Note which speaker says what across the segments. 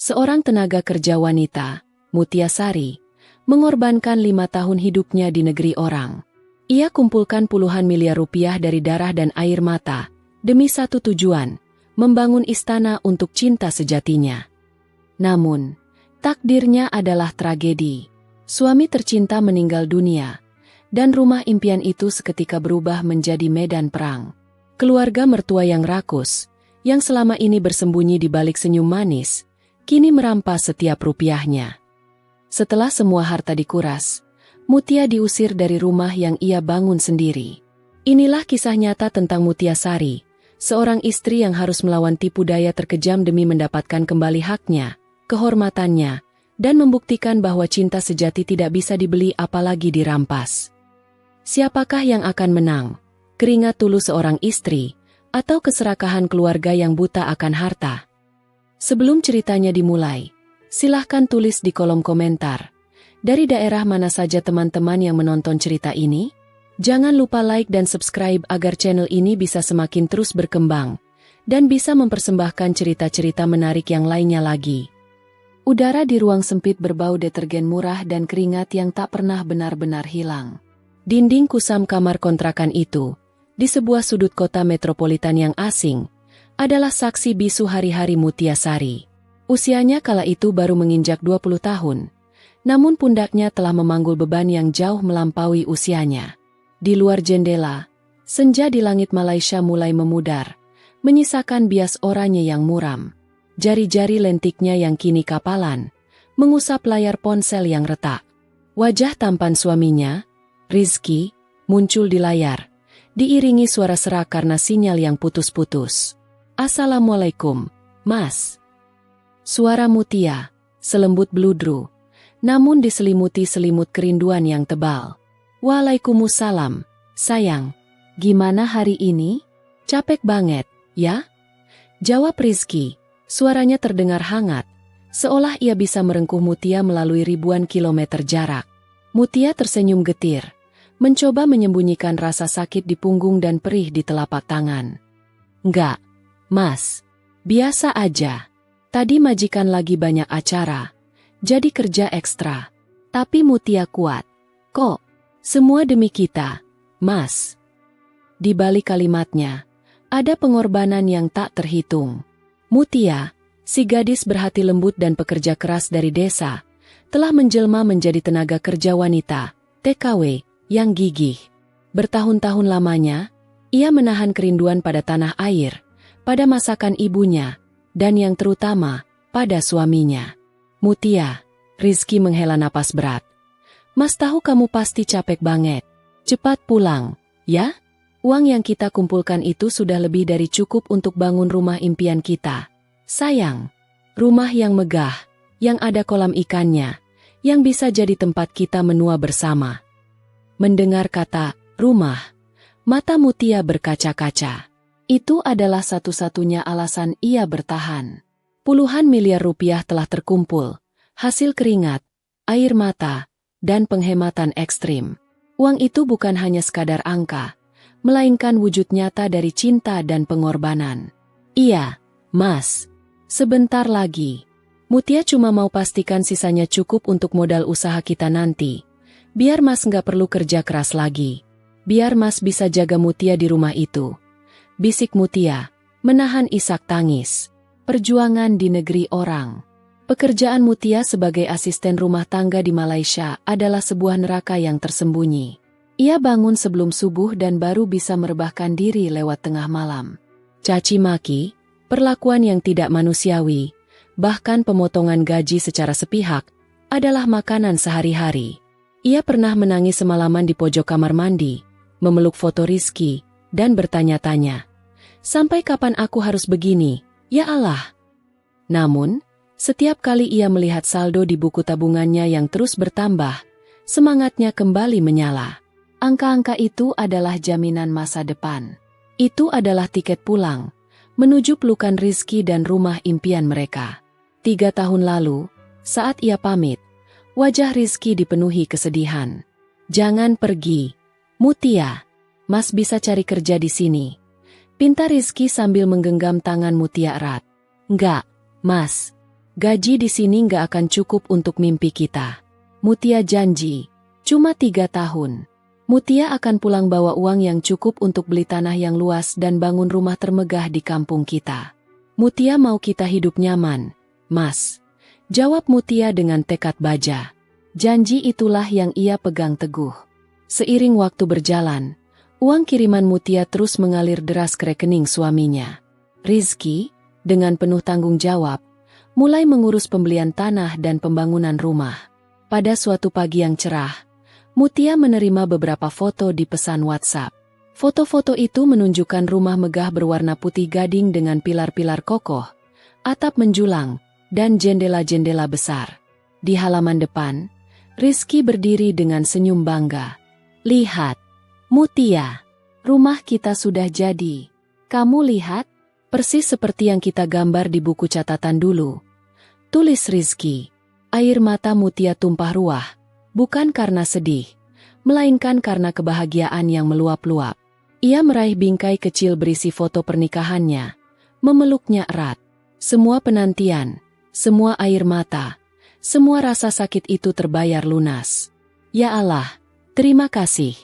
Speaker 1: Seorang tenaga kerja wanita, Mutia Sari, mengorbankan 5 tahun hidupnya di negeri orang. Ia kumpulkan puluhan miliar rupiah dari darah dan air mata, demi satu tujuan, membangun istana untuk cinta sejatinya. Namun, takdirnya adalah tragedi. Suami tercinta meninggal dunia, dan rumah impian itu seketika berubah menjadi medan perang. Keluarga mertua yang rakus, yang selama ini bersembunyi di balik senyum manis, kini merampas setiap rupiahnya. Setelah semua harta dikuras, Mutia diusir dari rumah yang ia bangun sendiri. Inilah kisah nyata tentang Mutia Sari, seorang istri yang harus melawan tipu daya terkejam demi mendapatkan kembali haknya, kehormatannya, dan membuktikan bahwa cinta sejati tidak bisa dibeli apalagi dirampas. Siapakah yang akan menang? Keringat tulus seorang istri, atau keserakahan keluarga yang buta akan harta? Sebelum ceritanya dimulai, silahkan tulis di kolom komentar. Dari daerah mana saja teman-teman yang menonton cerita ini? Jangan lupa like dan subscribe agar channel ini bisa semakin terus berkembang, dan bisa mempersembahkan cerita-cerita menarik yang lainnya lagi. Udara di ruang sempit berbau detergen murah dan keringat yang tak pernah benar-benar hilang. Dinding kusam kamar kontrakan itu, di sebuah sudut kota metropolitan yang asing, adalah saksi bisu hari-hari Mutia Sari. Usianya kala itu baru menginjak 20 tahun, namun pundaknya telah memanggul beban yang jauh melampaui usianya. Di luar jendela, senja di langit Malaysia mulai memudar, menyisakan bias oranye yang muram. Jari-jari lentiknya yang kini kapalan, mengusap layar ponsel yang retak. Wajah tampan suaminya, Rizky, muncul di layar, diiringi suara serak karena sinyal yang putus-putus. "Assalamualaikum, Mas." Suara Mutia, selembut bludru, namun diselimuti selimut kerinduan yang tebal. "Waalaikumsalam, sayang. Gimana hari ini? Capek banget, ya?" Jawab Rizky, suaranya terdengar hangat, seolah ia bisa merengkuh Mutia melalui ribuan kilometer jarak. Mutia tersenyum getir, mencoba menyembunyikan rasa sakit di punggung dan perih di telapak tangan. "Enggak, Mas. Biasa aja. Tadi majikan lagi banyak acara, jadi kerja ekstra. Tapi Mutia kuat. Kok? Semua demi kita, Mas." Di balik kalimatnya, ada pengorbanan yang tak terhitung. Mutia, si gadis berhati lembut dan pekerja keras dari desa, telah menjelma menjadi tenaga kerja wanita, TKW, yang gigih. Bertahun-tahun lamanya, ia menahan kerinduan pada tanah air, pada masakan ibunya, dan yang terutama, pada suaminya. "Mutia," Rizky menghela napas berat. "Mas tahu kamu pasti capek banget. Cepat pulang, ya? Uang yang kita kumpulkan itu sudah lebih dari cukup untuk bangun rumah impian kita. Sayang, rumah yang megah, yang ada kolam ikannya, yang bisa jadi tempat kita menua bersama." Mendengar kata "rumah", mata Mutia berkaca-kaca. Itu adalah satu-satunya alasan ia bertahan. Puluhan miliar rupiah telah terkumpul, hasil keringat, air mata, dan penghematan ekstrim. Uang itu bukan hanya sekadar angka, melainkan wujud nyata dari cinta dan pengorbanan. "Iya, Mas. Sebentar lagi. Mutia cuma mau pastikan sisanya cukup untuk modal usaha kita nanti. Biar Mas nggak perlu kerja keras lagi. Biar Mas bisa jaga Mutia di rumah itu," bisik Mutia, menahan isak tangis. Perjuangan di negeri orang. Pekerjaan Mutia sebagai asisten rumah tangga di Malaysia adalah sebuah neraka yang tersembunyi. Ia bangun sebelum subuh dan baru bisa merebahkan diri lewat tengah malam. Caci maki, perlakuan yang tidak manusiawi, bahkan pemotongan gaji secara sepihak, adalah makanan sehari-hari. Ia pernah menangis semalaman di pojok kamar mandi, memeluk foto Rizky, dan bertanya-tanya, "Sampai kapan aku harus begini, ya Allah?" Namun, setiap kali ia melihat saldo di buku tabungannya yang terus bertambah, semangatnya kembali menyala. Angka-angka itu adalah jaminan masa depan. Itu adalah tiket pulang, menuju pelukan Rizky dan rumah impian mereka. 3 tahun lalu, saat ia pamit, wajah Rizky dipenuhi kesedihan. "Jangan pergi, Mutia. Mas bisa cari kerja di sini," pinta Rizky sambil menggenggam tangan Mutia erat. "Enggak, Mas. Gaji di sini nggak akan cukup untuk mimpi kita. Mutia janji, cuma 3 tahun. Mutia akan pulang bawa uang yang cukup untuk beli tanah yang luas dan bangun rumah termegah di kampung kita. Mutia mau kita hidup nyaman, Mas. Jawab Mutia dengan tekad baja. Janji itulah yang ia pegang teguh. Seiring waktu berjalan, uang kiriman Mutia terus mengalir deras ke rekening suaminya. Rizky, dengan penuh tanggung jawab, mulai mengurus pembelian tanah dan pembangunan rumah. Pada suatu pagi yang cerah, Mutia menerima beberapa foto di pesan WhatsApp. Foto-foto itu menunjukkan rumah megah berwarna putih gading dengan pilar-pilar kokoh, atap menjulang, dan jendela-jendela besar. Di halaman depan, Rizky berdiri dengan senyum bangga. Lihat, Mutia, rumah kita sudah jadi. Kamu lihat, persis seperti yang kita gambar di buku catatan dulu. Tulis Rizky. Air mata Mutia tumpah ruah. Bukan karena sedih, melainkan karena kebahagiaan yang meluap-luap. Ia meraih bingkai kecil berisi foto pernikahannya, memeluknya erat. Semua penantian, semua air mata, semua rasa sakit itu terbayar lunas. Ya Allah, terima kasih.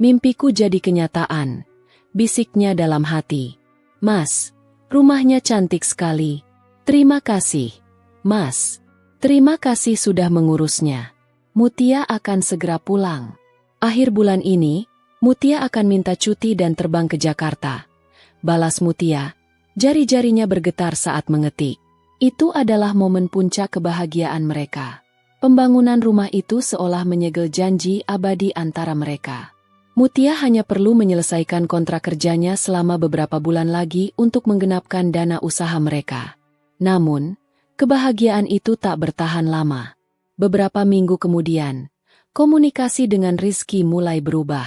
Speaker 1: Mimpiku jadi kenyataan, bisiknya dalam hati. Mas, rumahnya cantik sekali. Terima kasih, Mas. Terima kasih sudah mengurusnya. Mutia akan segera pulang. Akhir bulan ini, Mutia akan minta cuti dan terbang ke Jakarta. Balas Mutia, jari-jarinya bergetar saat mengetik. Itu adalah momen puncak kebahagiaan mereka. Pembangunan rumah itu seolah menyegel janji abadi antara mereka. Mutia hanya perlu menyelesaikan kontrak kerjanya selama beberapa bulan lagi untuk menggenapkan dana usaha mereka. Namun, kebahagiaan itu tak bertahan lama. Beberapa minggu kemudian, komunikasi dengan Rizky mulai berubah.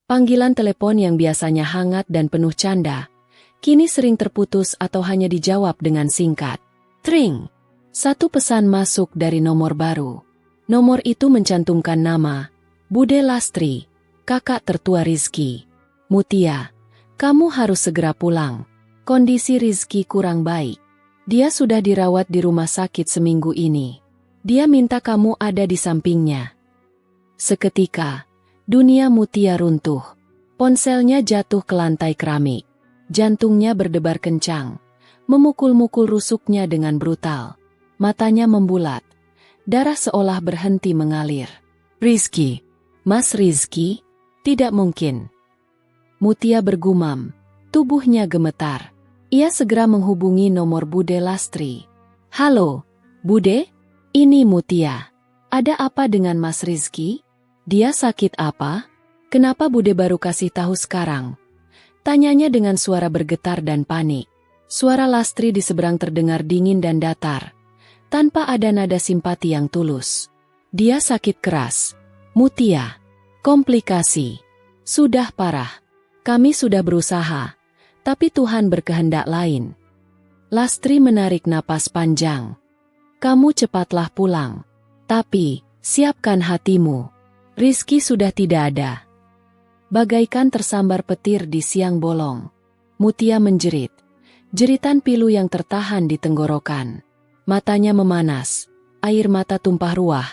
Speaker 1: Panggilan telepon yang biasanya hangat dan penuh canda, kini sering terputus atau hanya dijawab dengan singkat. Tring! Satu pesan masuk dari nomor baru. Nomor itu mencantumkan nama, Bude Lastri, kakak tertua Rizky. Mutia, kamu harus segera pulang. Kondisi Rizky kurang baik. Dia sudah dirawat di rumah sakit seminggu ini. Dia minta kamu ada di sampingnya. Seketika, dunia Mutia runtuh. Ponselnya jatuh ke lantai keramik. Jantungnya berdebar kencang, memukul-mukul rusuknya dengan brutal. Matanya membulat. Darah seolah berhenti mengalir. Rizky, Mas Rizky, tidak mungkin. Mutia bergumam, tubuhnya gemetar. Ia segera menghubungi nomor Bude Lastri. Halo, Bude? Ini Mutia. Ada apa dengan Mas Rizky? Dia sakit apa? Kenapa Bude baru kasih tahu sekarang? Tanyanya dengan suara bergetar dan panik. Suara Lastri di seberang terdengar dingin dan datar, tanpa ada nada simpati yang tulus. Dia sakit keras. Mutia. Komplikasi. Sudah parah. Kami sudah berusaha, tapi Tuhan berkehendak lain. Lastri menarik napas panjang. Kamu cepatlah pulang. Tapi, siapkan hatimu. Rizky sudah tidak ada. Bagaikan tersambar petir di siang bolong. Mutia menjerit. Jeritan pilu yang tertahan di tenggorokan. Matanya memanas. Air mata tumpah ruah,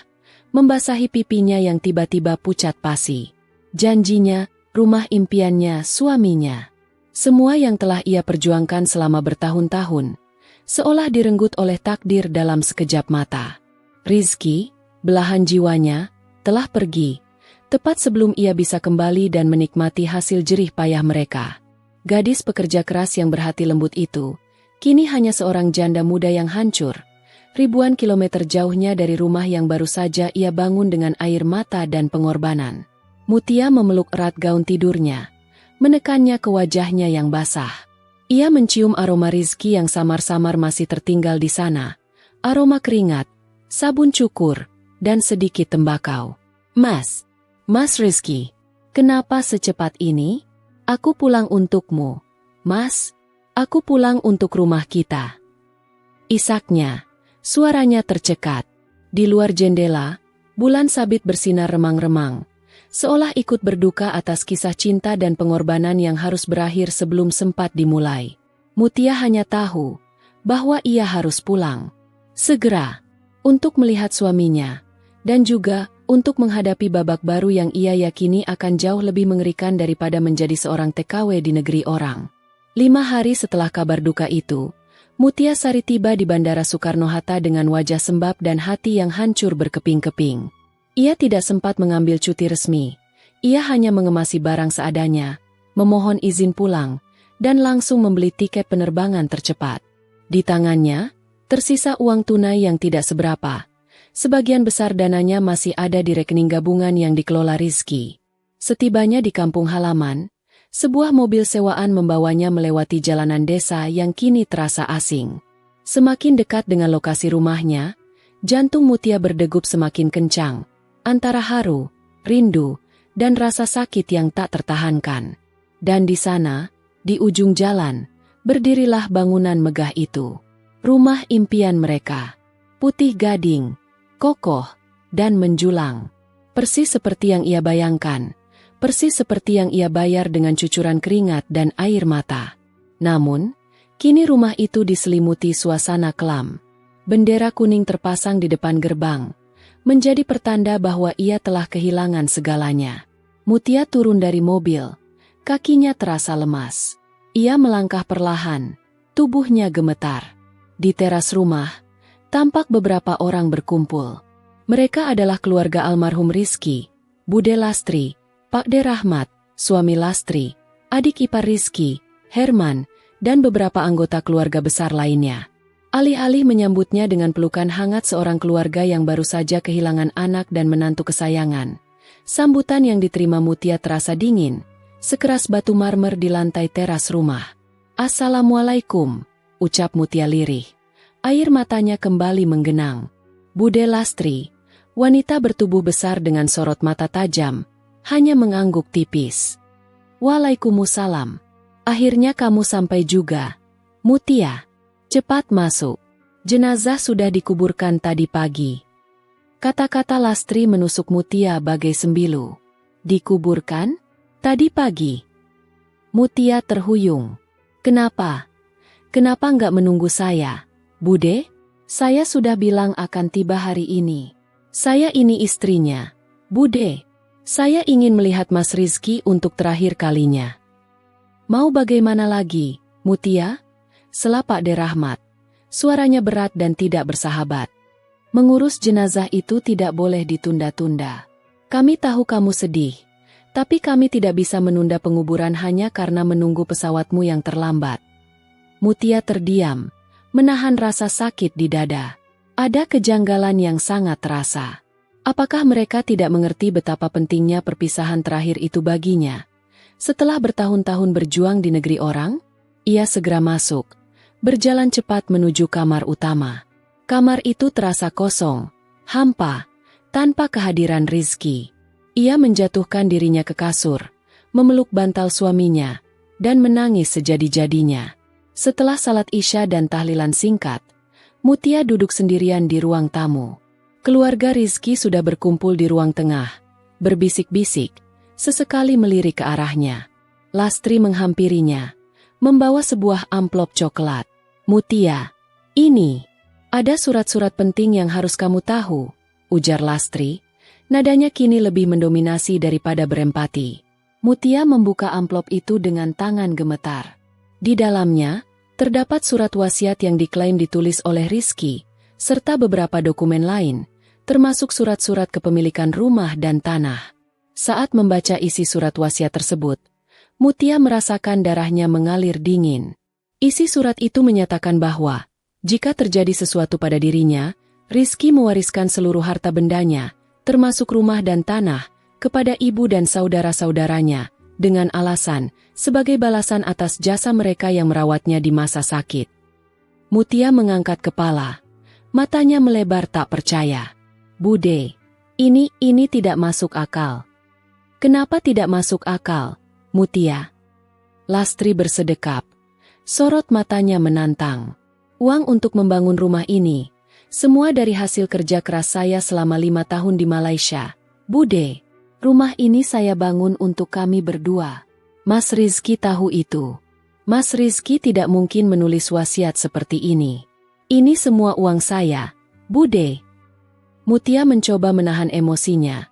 Speaker 1: membasahi pipinya yang tiba-tiba pucat pasi. Janjinya, rumah impiannya, suaminya. Semua yang telah ia perjuangkan selama bertahun-tahun, seolah direnggut oleh takdir dalam sekejap mata. Rizky, belahan jiwanya, telah pergi, tepat sebelum ia bisa kembali dan menikmati hasil jerih payah mereka. Gadis pekerja keras yang berhati lembut itu, kini hanya seorang janda muda yang hancur, ribuan kilometer jauhnya dari rumah yang baru saja ia bangun dengan air mata dan pengorbanan. Mutia memeluk erat gaun tidurnya, menekannya ke wajahnya yang basah. Ia mencium aroma Rizky yang samar-samar masih tertinggal di sana. Aroma keringat, sabun cukur, dan sedikit tembakau. Mas Rizky, kenapa secepat ini? Aku pulang untukmu. Mas, aku pulang untuk rumah kita. Isaknya, suaranya tercekat. Di luar jendela, bulan sabit bersinar remang-remang, seolah ikut berduka atas kisah cinta dan pengorbanan yang harus berakhir sebelum sempat dimulai. Mutia hanya tahu bahwa ia harus pulang. Segera. Untuk melihat suaminya. Dan juga, untuk menghadapi babak baru yang ia yakini akan jauh lebih mengerikan daripada menjadi seorang TKW di negeri orang. 5 hari setelah kabar duka itu, Mutia Sari tiba di Bandara Soekarno-Hatta dengan wajah sembab dan hati yang hancur berkeping-keping. Ia tidak sempat mengambil cuti resmi. Ia hanya mengemasi barang seadanya, memohon izin pulang, dan langsung membeli tiket penerbangan tercepat. Di tangannya, tersisa uang tunai yang tidak seberapa. Sebagian besar dananya masih ada di rekening gabungan yang dikelola Rizky. Setibanya di kampung halaman, sebuah mobil sewaan membawanya melewati jalanan desa yang kini terasa asing. Semakin dekat dengan lokasi rumahnya, jantung Mutia berdegup semakin kencang, antara haru, rindu, dan rasa sakit yang tak tertahankan. Dan di sana, di ujung jalan, berdirilah bangunan megah itu. Rumah impian mereka. Putih gading, kokoh, dan menjulang. Persis seperti yang ia bayangkan. Persis seperti yang ia bayar dengan cucuran keringat dan air mata. Namun, kini rumah itu diselimuti suasana kelam. Bendera kuning terpasang di depan gerbang, menjadi pertanda bahwa ia telah kehilangan segalanya. Mutia turun dari mobil. Kakinya terasa lemas. Ia melangkah perlahan. Tubuhnya gemetar. Di teras rumah, tampak beberapa orang berkumpul. Mereka adalah keluarga almarhum Rizky, Bude Lastri, Pak De Rahmat, suami Lastri, adik ipar Rizky, Herman, dan beberapa anggota keluarga besar lainnya. Alih-alih menyambutnya dengan pelukan hangat seorang keluarga yang baru saja kehilangan anak dan menantu kesayangan, sambutan yang diterima Mutia terasa dingin, sekeras batu marmer di lantai teras rumah. "Assalamualaikum," ucap Mutia lirih. Air matanya kembali menggenang. Bude Lastri, wanita bertubuh besar dengan sorot mata tajam, hanya mengangguk tipis. "Waalaikumsalam. Akhirnya kamu sampai juga. Mutia, cepat masuk. Jenazah sudah dikuburkan tadi pagi." Kata-kata Lastri menusuk Mutia bagai sembilu. "Dikuburkan? Tadi pagi?" Mutia terhuyung. "Kenapa? Kenapa nggak menunggu saya? Bude, saya sudah bilang akan tiba hari ini. Saya ini istrinya. Bude, saya ingin melihat Mas Rizky untuk terakhir kalinya." "Mau bagaimana lagi, Mutia?" sela Pak De Rahmat. Suaranya berat dan tidak bersahabat. "Mengurus jenazah itu tidak boleh ditunda-tunda. Kami tahu kamu sedih, tapi kami tidak bisa menunda penguburan hanya karena menunggu pesawatmu yang terlambat." Mutia terdiam, menahan rasa sakit di dada. Ada kejanggalan yang sangat terasa. Apakah mereka tidak mengerti betapa pentingnya perpisahan terakhir itu baginya? Setelah bertahun-tahun berjuang di negeri orang, ia segera masuk, berjalan cepat menuju kamar utama. Kamar itu terasa kosong, hampa, tanpa kehadiran Rizky. Ia menjatuhkan dirinya ke kasur, memeluk bantal suaminya, dan menangis sejadi-jadinya. Setelah salat Isya dan tahlilan singkat, Mutia duduk sendirian di ruang tamu. Keluarga Rizky sudah berkumpul di ruang tengah, berbisik-bisik, sesekali melirik ke arahnya. Lastri menghampirinya, membawa sebuah amplop coklat. "Mutia, ini, ada surat-surat penting yang harus kamu tahu," ujar Lastri. Nadanya kini lebih mendominasi daripada berempati. Mutia membuka amplop itu dengan tangan gemetar. Di dalamnya, terdapat surat wasiat yang diklaim ditulis oleh Rizky, serta beberapa dokumen lain, termasuk surat-surat kepemilikan rumah dan tanah. Saat membaca isi surat wasiat tersebut, Mutia merasakan darahnya mengalir dingin. Isi surat itu menyatakan bahwa, jika terjadi sesuatu pada dirinya, Rizky mewariskan seluruh harta bendanya, termasuk rumah dan tanah, kepada ibu dan saudara-saudaranya, dengan alasan, sebagai balasan atas jasa mereka yang merawatnya di masa sakit. Mutia mengangkat kepala. Matanya melebar tak percaya. "Bude, ini tidak masuk akal." "Kenapa tidak masuk akal, Mutia?" Lastri bersedekap. Sorot matanya menantang. "Uang untuk membangun rumah ini, semua dari hasil kerja keras saya selama 5 tahun di Malaysia. Bude, rumah ini saya bangun untuk kami berdua." Mas Rizky tahu itu. Mas Rizky tidak mungkin menulis wasiat seperti ini. Ini semua uang saya, Bude. Mutia mencoba menahan emosinya,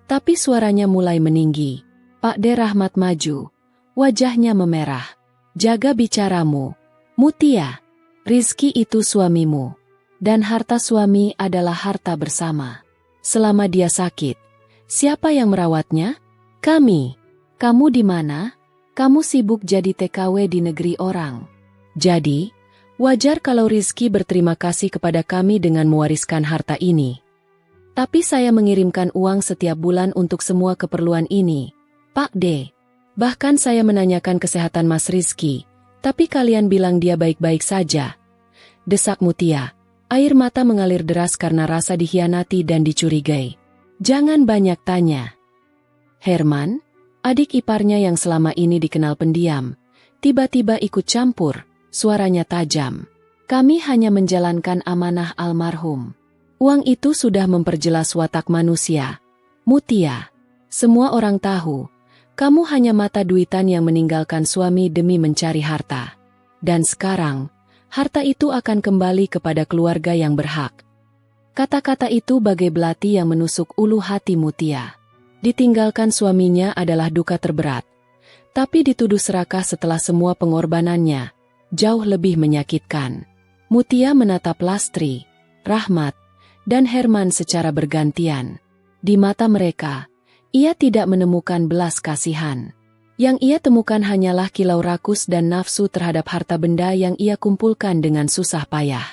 Speaker 1: tapi suaranya mulai meninggi. Pak D. Rahmat maju, wajahnya memerah. Jaga bicaramu, Mutia. Rizky itu suamimu, dan harta suami adalah harta bersama. Selama dia sakit, siapa yang merawatnya? Kami. Kamu di mana? Kamu sibuk jadi TKW di negeri orang. Jadi, wajar kalau Rizky berterima kasih kepada kami dengan mewariskan harta ini. Tapi saya mengirimkan uang setiap bulan untuk semua keperluan ini, Pak D. Bahkan saya menanyakan kesehatan Mas Rizky, tapi kalian bilang dia baik-baik saja. Desak Mutia. Air mata mengalir deras karena rasa dikhianati dan dicurigai. Jangan banyak tanya. Herman, adik iparnya yang selama ini dikenal pendiam, tiba-tiba ikut campur, suaranya tajam. Kami hanya menjalankan amanah almarhum. Uang itu sudah memperjelas watak manusia. Mutia, semua orang tahu, kamu hanya mata duitan yang meninggalkan suami demi mencari harta. Dan sekarang, harta itu akan kembali kepada keluarga yang berhak. Kata-kata itu bagai belati yang menusuk ulu hati Mutia. Ditinggalkan suaminya adalah duka terberat. Tapi dituduh serakah setelah semua pengorbanannya, jauh lebih menyakitkan. Mutia menatap Lastri, Rahmat, dan Herman secara bergantian. Di mata mereka, ia tidak menemukan belas kasihan. Yang ia temukan hanyalah kilau rakus dan nafsu terhadap harta benda yang ia kumpulkan dengan susah payah.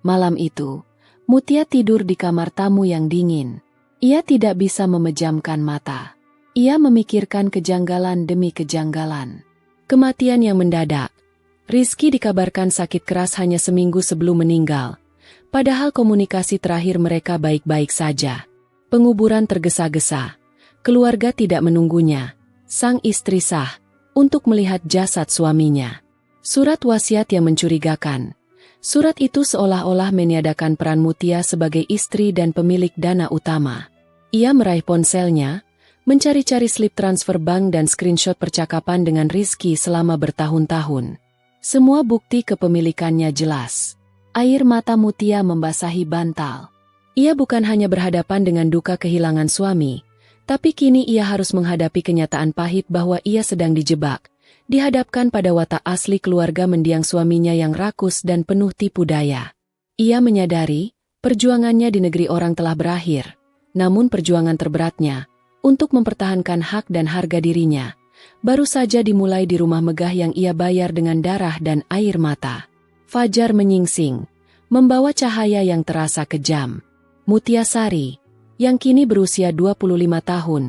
Speaker 1: Malam itu, Mutia tidur di kamar tamu yang dingin. Ia tidak bisa memejamkan mata. Ia memikirkan kejanggalan demi kejanggalan. Kematian yang mendadak. Rizky dikabarkan sakit keras hanya seminggu sebelum meninggal. Padahal komunikasi terakhir mereka baik-baik saja. Penguburan tergesa-gesa. Keluarga tidak menunggunya. Sang istri sah untuk melihat jasad suaminya. Surat wasiat yang mencurigakan. Surat itu seolah-olah meniadakan peran Mutia sebagai istri dan pemilik dana utama. Ia meraih ponselnya, mencari-cari slip transfer bank dan screenshot percakapan dengan Rizky selama bertahun-tahun. Semua bukti kepemilikannya jelas. Air mata Mutia membasahi bantal. Ia bukan hanya berhadapan dengan duka kehilangan suami, tapi kini ia harus menghadapi kenyataan pahit bahwa ia sedang dijebak, dihadapkan pada watak asli keluarga mendiang suaminya yang rakus dan penuh tipu daya. Ia menyadari, perjuangannya di negeri orang telah berakhir, namun perjuangan terberatnya, untuk mempertahankan hak dan harga dirinya, baru saja dimulai di rumah megah yang ia bayar dengan darah dan air mata. Fajar menyingsing, membawa cahaya yang terasa kejam. Mutia Sari, yang kini berusia 25 tahun,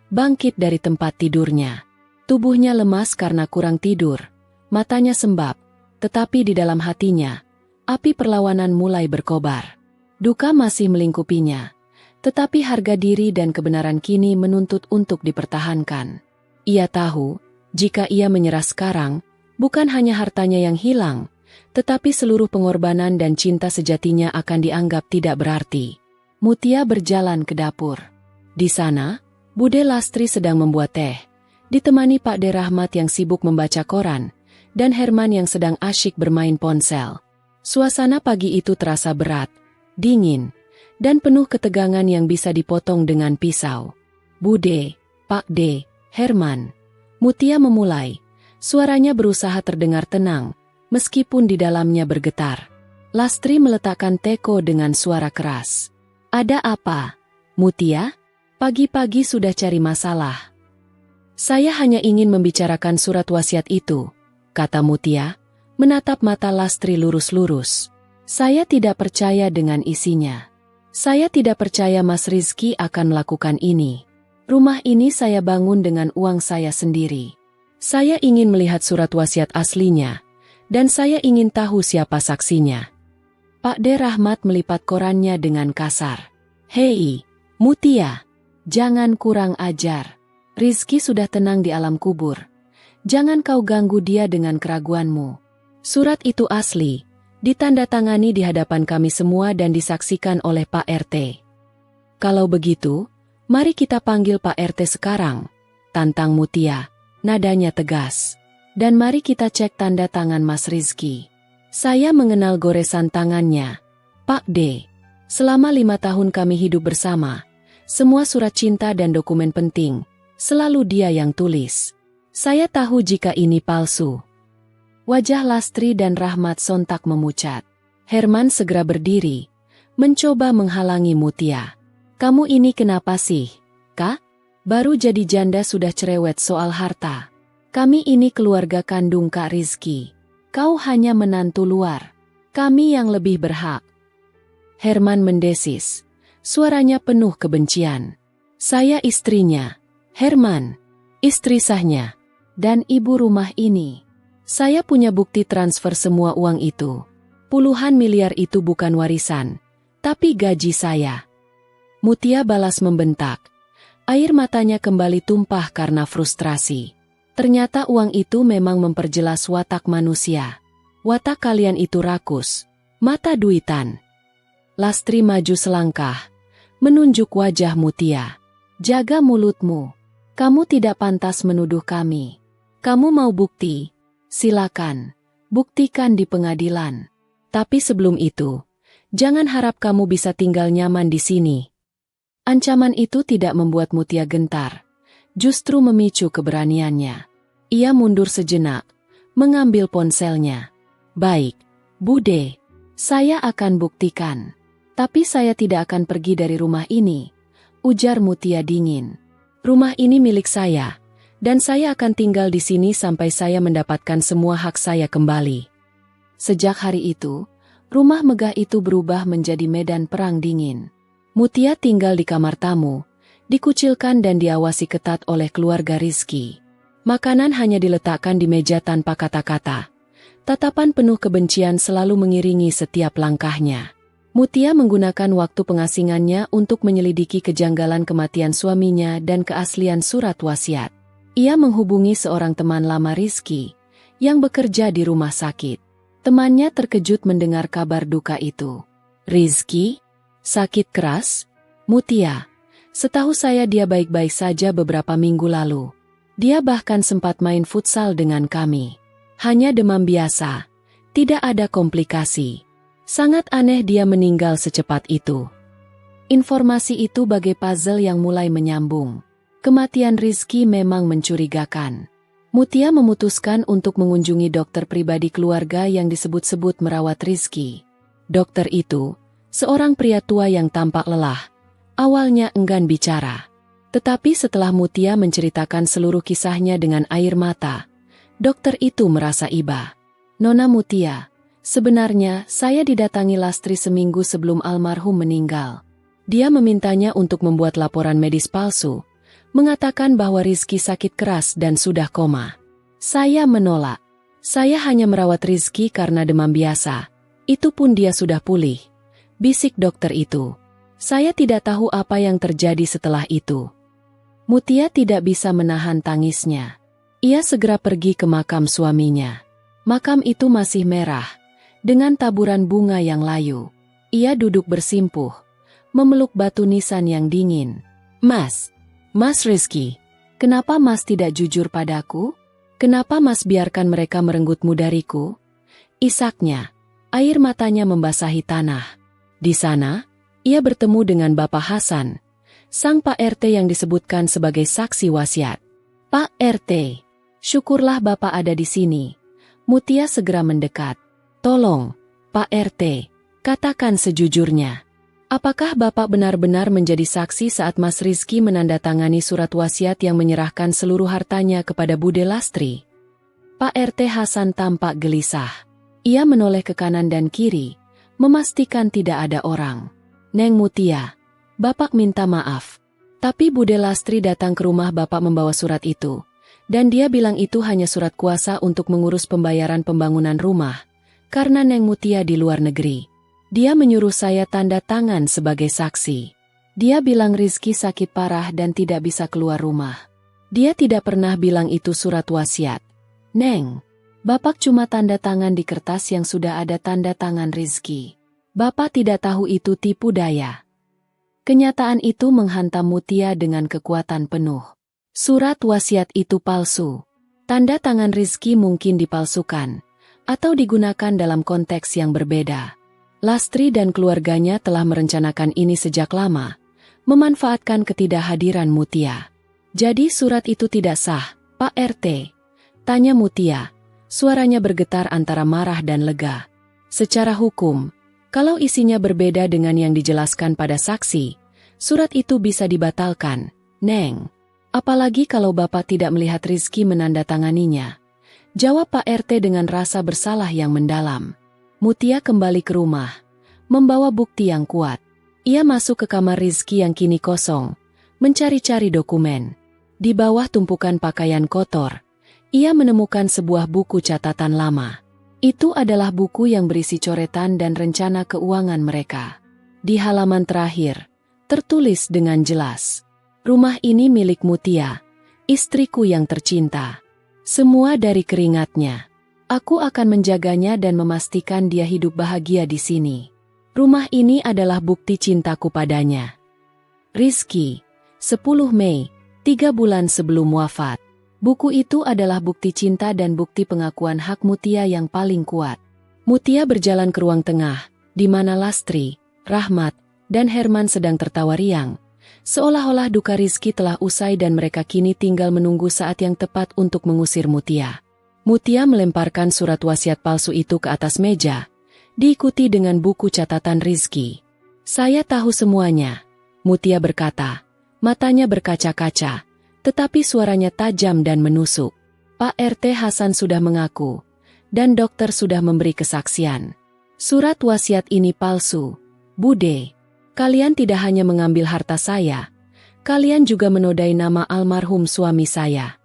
Speaker 1: bangkit dari tempat tidurnya. Tubuhnya lemas karena kurang tidur, matanya sembab, tetapi di dalam hatinya, api perlawanan mulai berkobar. Duka masih melingkupinya, tetapi harga diri dan kebenaran kini menuntut untuk dipertahankan. Ia tahu, jika ia menyerah sekarang, bukan hanya hartanya yang hilang, tetapi seluruh pengorbanan dan cinta sejatinya akan dianggap tidak berarti. Mutia berjalan ke dapur. Di sana, Bude Lastri sedang membuat teh, ditemani Pak D. Rahmat yang sibuk membaca koran, dan Herman yang sedang asyik bermain ponsel. Suasana pagi itu terasa berat, dingin, dan penuh ketegangan yang bisa dipotong dengan pisau. Bude, Pak D., Herman. Mutia memulai, suaranya berusaha terdengar tenang, meskipun di dalamnya bergetar. Lastri meletakkan teko dengan suara keras. Ada apa, Mutia? Pagi-pagi sudah cari masalah. Saya hanya ingin membicarakan surat wasiat itu, kata Mutia, menatap mata Lastri lurus-lurus. Saya tidak percaya dengan isinya. Saya tidak percaya Mas Rizky akan melakukan ini. Rumah ini saya bangun dengan uang saya sendiri. Saya ingin melihat surat wasiat aslinya, dan saya ingin tahu siapa saksinya. Pak D. Rahmat melipat korannya dengan kasar. Hei, Mutia, jangan kurang ajar. Rizky sudah tenang di alam kubur. Jangan kau ganggu dia dengan keraguanmu. Surat itu asli, ditandatangani di hadapan kami semua dan disaksikan oleh Pak RT. Kalau begitu, mari kita panggil Pak RT sekarang, tantang Mutia, nadanya tegas. Dan mari kita cek tanda tangan Mas Rizky. Saya mengenal goresan tangannya. Pak D. Selama 5 tahun kami hidup bersama. Semua surat cinta dan dokumen penting, selalu dia yang tulis. Saya tahu jika ini palsu. Wajah Lastri dan Rahmat sontak memucat. Herman segera berdiri, mencoba menghalangi Mutia. Kamu ini kenapa sih, Kak? Baru jadi janda sudah cerewet soal harta. Kami ini keluarga kandung Kak Rizky. Kau hanya menantu luar. Kami yang lebih berhak. Herman mendesis. Suaranya penuh kebencian. Saya istrinya. Herman. Istri sahnya. Dan ibu rumah ini. Saya punya bukti transfer semua uang itu. Puluhan miliar itu bukan warisan. Tapi gaji saya. Mutia balas membentak. Air matanya kembali tumpah karena frustrasi. Ternyata uang itu memang memperjelas watak manusia. Watak kalian itu rakus. Mata duitan. Lastri maju selangkah. Menunjuk wajah Mutia. Jaga mulutmu. Kamu tidak pantas menuduh kami. Kamu mau bukti? Silakan. Buktikan di pengadilan. Tapi sebelum itu, jangan harap kamu bisa tinggal nyaman di sini. Ancaman itu tidak membuat Mutia gentar. Justru memicu keberaniannya. Ia mundur sejenak, mengambil ponselnya. Baik, Bude, saya akan buktikan. Tapi saya tidak akan pergi dari rumah ini, ujar Mutia dingin. Rumah ini milik saya, dan saya akan tinggal di sini sampai saya mendapatkan semua hak saya kembali. Sejak hari itu, rumah megah itu berubah menjadi medan perang dingin. Mutia tinggal di kamar tamu, dikucilkan dan diawasi ketat oleh keluarga Rizky. Makanan hanya diletakkan di meja tanpa kata-kata. Tatapan penuh kebencian selalu mengiringi setiap langkahnya. Mutia menggunakan waktu pengasingannya untuk menyelidiki kejanggalan kematian suaminya dan keaslian surat wasiat. Ia menghubungi seorang teman lama Rizky, yang bekerja di rumah sakit. Temannya terkejut mendengar kabar duka itu. Rizky? Sakit keras? Mutia, setahu saya dia baik-baik saja beberapa minggu lalu. Dia bahkan sempat main futsal dengan kami. Hanya demam biasa, tidak ada komplikasi. Sangat aneh dia meninggal secepat itu. Informasi itu bagai puzzle yang mulai menyambung. Kematian Rizky memang mencurigakan. Mutia memutuskan untuk mengunjungi dokter pribadi keluarga yang disebut-sebut merawat Rizky. Dokter itu, seorang pria tua yang tampak lelah, awalnya enggan bicara. Tetapi setelah Mutia menceritakan seluruh kisahnya dengan air mata, dokter itu merasa iba. Nona Mutia, sebenarnya saya didatangi Lastri seminggu sebelum almarhum meninggal. Dia memintanya untuk membuat laporan medis palsu, mengatakan bahwa Rizky sakit keras dan sudah koma. Saya menolak. Saya hanya merawat Rizky karena demam biasa. Itu pun dia sudah pulih. Bisik dokter itu. Saya tidak tahu apa yang terjadi setelah itu. Mutia tidak bisa menahan tangisnya. Ia segera pergi ke makam suaminya. Makam itu masih merah, dengan taburan bunga yang layu. Ia duduk bersimpuh, memeluk batu nisan yang dingin. Mas Rizky, kenapa Mas tidak jujur padaku? Kenapa Mas biarkan mereka merenggutmu dariku? Isaknya, air matanya membasahi tanah. Di sana, ia bertemu dengan Bapak Hasan, sang Pak RT yang disebutkan sebagai saksi wasiat. Pak RT, syukurlah Bapak ada di sini. Mutia segera mendekat. Tolong, Pak RT, katakan sejujurnya. Apakah Bapak benar-benar menjadi saksi saat Mas Rizky menandatangani surat wasiat yang menyerahkan seluruh hartanya kepada Bude Lastri? Pak RT Hasan tampak gelisah. Ia menoleh ke kanan dan kiri, memastikan tidak ada orang. Neng Mutia, Bapak minta maaf. Tapi Bude Lastri datang ke rumah Bapak membawa surat itu. Dan dia bilang itu hanya surat kuasa untuk mengurus pembayaran pembangunan rumah. Karena Neng Mutia di luar negeri. Dia menyuruh saya tanda tangan sebagai saksi. Dia bilang Rizky sakit parah dan tidak bisa keluar rumah. Dia tidak pernah bilang itu surat wasiat. Neng, Bapak cuma tanda tangan di kertas yang sudah ada tanda tangan Rizky. Bapak tidak tahu itu tipu daya. Kenyataan itu menghantam Mutia dengan kekuatan penuh. Surat wasiat itu palsu. Tanda tangan Rizky mungkin dipalsukan. atau digunakan dalam konteks yang berbeda. Lastri dan keluarganya telah merencanakan ini sejak lama, memanfaatkan ketidakhadiran Mutia. Jadi surat itu tidak sah, Pak RT? Tanya Mutia, suaranya bergetar antara marah dan lega. Secara hukum, kalau isinya berbeda dengan yang dijelaskan pada saksi, surat itu bisa dibatalkan, Neng. Apalagi kalau Bapak tidak melihat Rizky menandatanganinya. Jawab Pak RT dengan rasa bersalah yang mendalam. Mutia kembali ke rumah, membawa bukti yang kuat. Ia masuk ke kamar Rizky yang kini kosong, mencari-cari dokumen. Di bawah tumpukan pakaian kotor, ia menemukan sebuah buku catatan lama. Itu adalah buku yang berisi coretan dan rencana keuangan mereka. Di halaman terakhir, tertulis dengan jelas, "Rumah ini milik Mutia, istriku yang tercinta. Semua dari keringatnya. Aku akan menjaganya dan memastikan dia hidup bahagia di sini. Rumah ini adalah bukti cintaku padanya." Rizky, 10 Mei, 3 bulan sebelum wafat. Buku itu adalah bukti cinta dan bukti pengakuan hak Mutia yang paling kuat. Mutia berjalan ke ruang tengah, di mana Lastri, Rahmat, dan Herman sedang tertawa riang. Seolah-olah duka Rizky telah usai dan mereka kini tinggal menunggu saat yang tepat untuk mengusir Mutia. Mutia melemparkan surat wasiat palsu itu ke atas meja, diikuti dengan buku catatan Rizky. "Saya tahu semuanya," Mutia berkata. Matanya berkaca-kaca, tetapi suaranya tajam dan menusuk. "Pak RT Hasan sudah mengaku, dan dokter sudah memberi kesaksian. Surat wasiat ini palsu, Bude. Kalian tidak hanya mengambil harta saya, kalian juga menodai nama almarhum suami saya."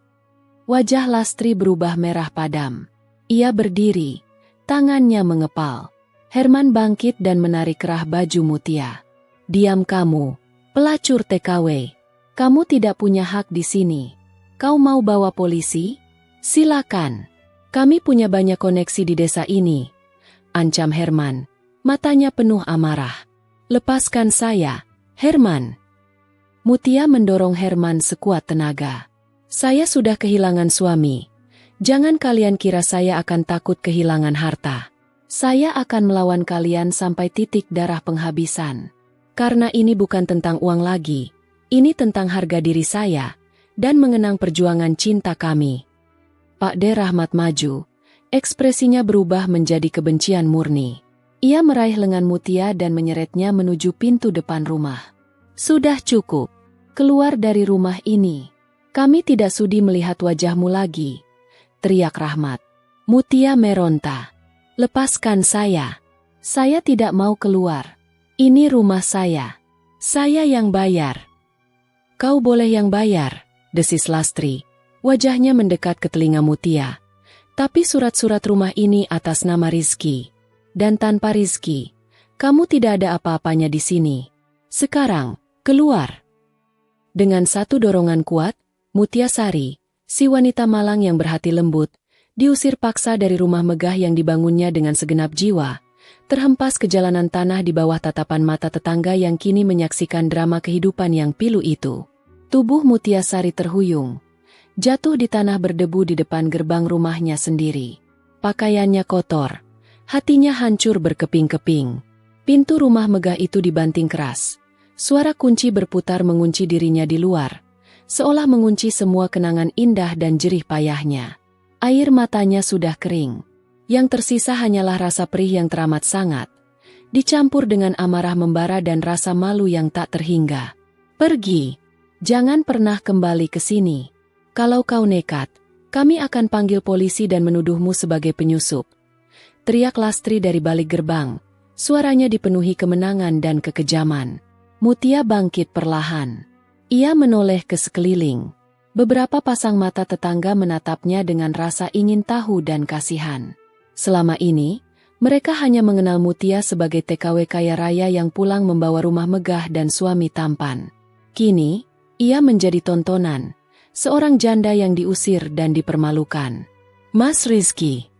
Speaker 1: Wajah Lastri berubah merah padam. Ia berdiri, tangannya mengepal. Herman bangkit dan menarik kerah baju Mutia. "Diam kamu, pelacur TKW. Kamu tidak punya hak di sini. Kau mau bawa polisi? Silakan. Kami punya banyak koneksi di desa ini," ancam Herman, matanya penuh amarah. "Lepaskan saya, Herman." Mutia mendorong Herman sekuat tenaga. "Saya sudah kehilangan suami. Jangan kalian kira saya akan takut kehilangan harta. Saya akan melawan kalian sampai titik darah penghabisan. Karena ini bukan tentang uang lagi. Ini tentang harga diri saya, dan mengenang perjuangan cinta kami." Pak D. Rahmat maju. Ekspresinya berubah menjadi kebencian murni. Ia meraih lengan Mutia dan menyeretnya menuju pintu depan rumah. "Sudah cukup. Keluar dari rumah ini. Kami tidak sudi melihat wajahmu lagi," teriak Rahmat. Mutia meronta. "Lepaskan saya. Saya tidak mau keluar. Ini rumah saya. Saya yang bayar." "Kau boleh yang bayar," desis Lastri. Wajahnya mendekat ke telinga Mutia. "Tapi surat-surat rumah ini atas nama Rizky. Dan tanpa Rizky, kamu tidak ada apa-apanya di sini. Sekarang, keluar." Dengan satu dorongan kuat, Mutia Sari, si wanita malang yang berhati lembut, diusir paksa dari rumah megah yang dibangunnya dengan segenap jiwa, terhempas ke jalanan tanah di bawah tatapan mata tetangga yang kini menyaksikan drama kehidupan yang pilu itu. Tubuh Mutia Sari terhuyung, jatuh di tanah berdebu di depan gerbang rumahnya sendiri. Pakaiannya kotor, hatinya hancur berkeping-keping. Pintu rumah megah itu dibanting keras. Suara kunci berputar mengunci dirinya di luar, seolah mengunci semua kenangan indah dan jerih payahnya. Air matanya sudah kering. Yang tersisa hanyalah rasa perih yang teramat sangat, dicampur dengan amarah membara dan rasa malu yang tak terhingga. "Pergi. Jangan pernah kembali ke sini. Kalau kau nekat, kami akan panggil polisi dan menuduhmu sebagai penyusup," teriak Lastri dari balik gerbang. Suaranya dipenuhi kemenangan dan kekejaman. Mutia bangkit perlahan. Ia menoleh ke sekeliling. Beberapa pasang mata tetangga menatapnya dengan rasa ingin tahu dan kasihan. Selama ini, mereka hanya mengenal Mutia sebagai TKW kaya raya yang pulang membawa rumah megah dan suami tampan. Kini, ia menjadi tontonan, seorang janda yang diusir dan dipermalukan. "Mas Rizky,"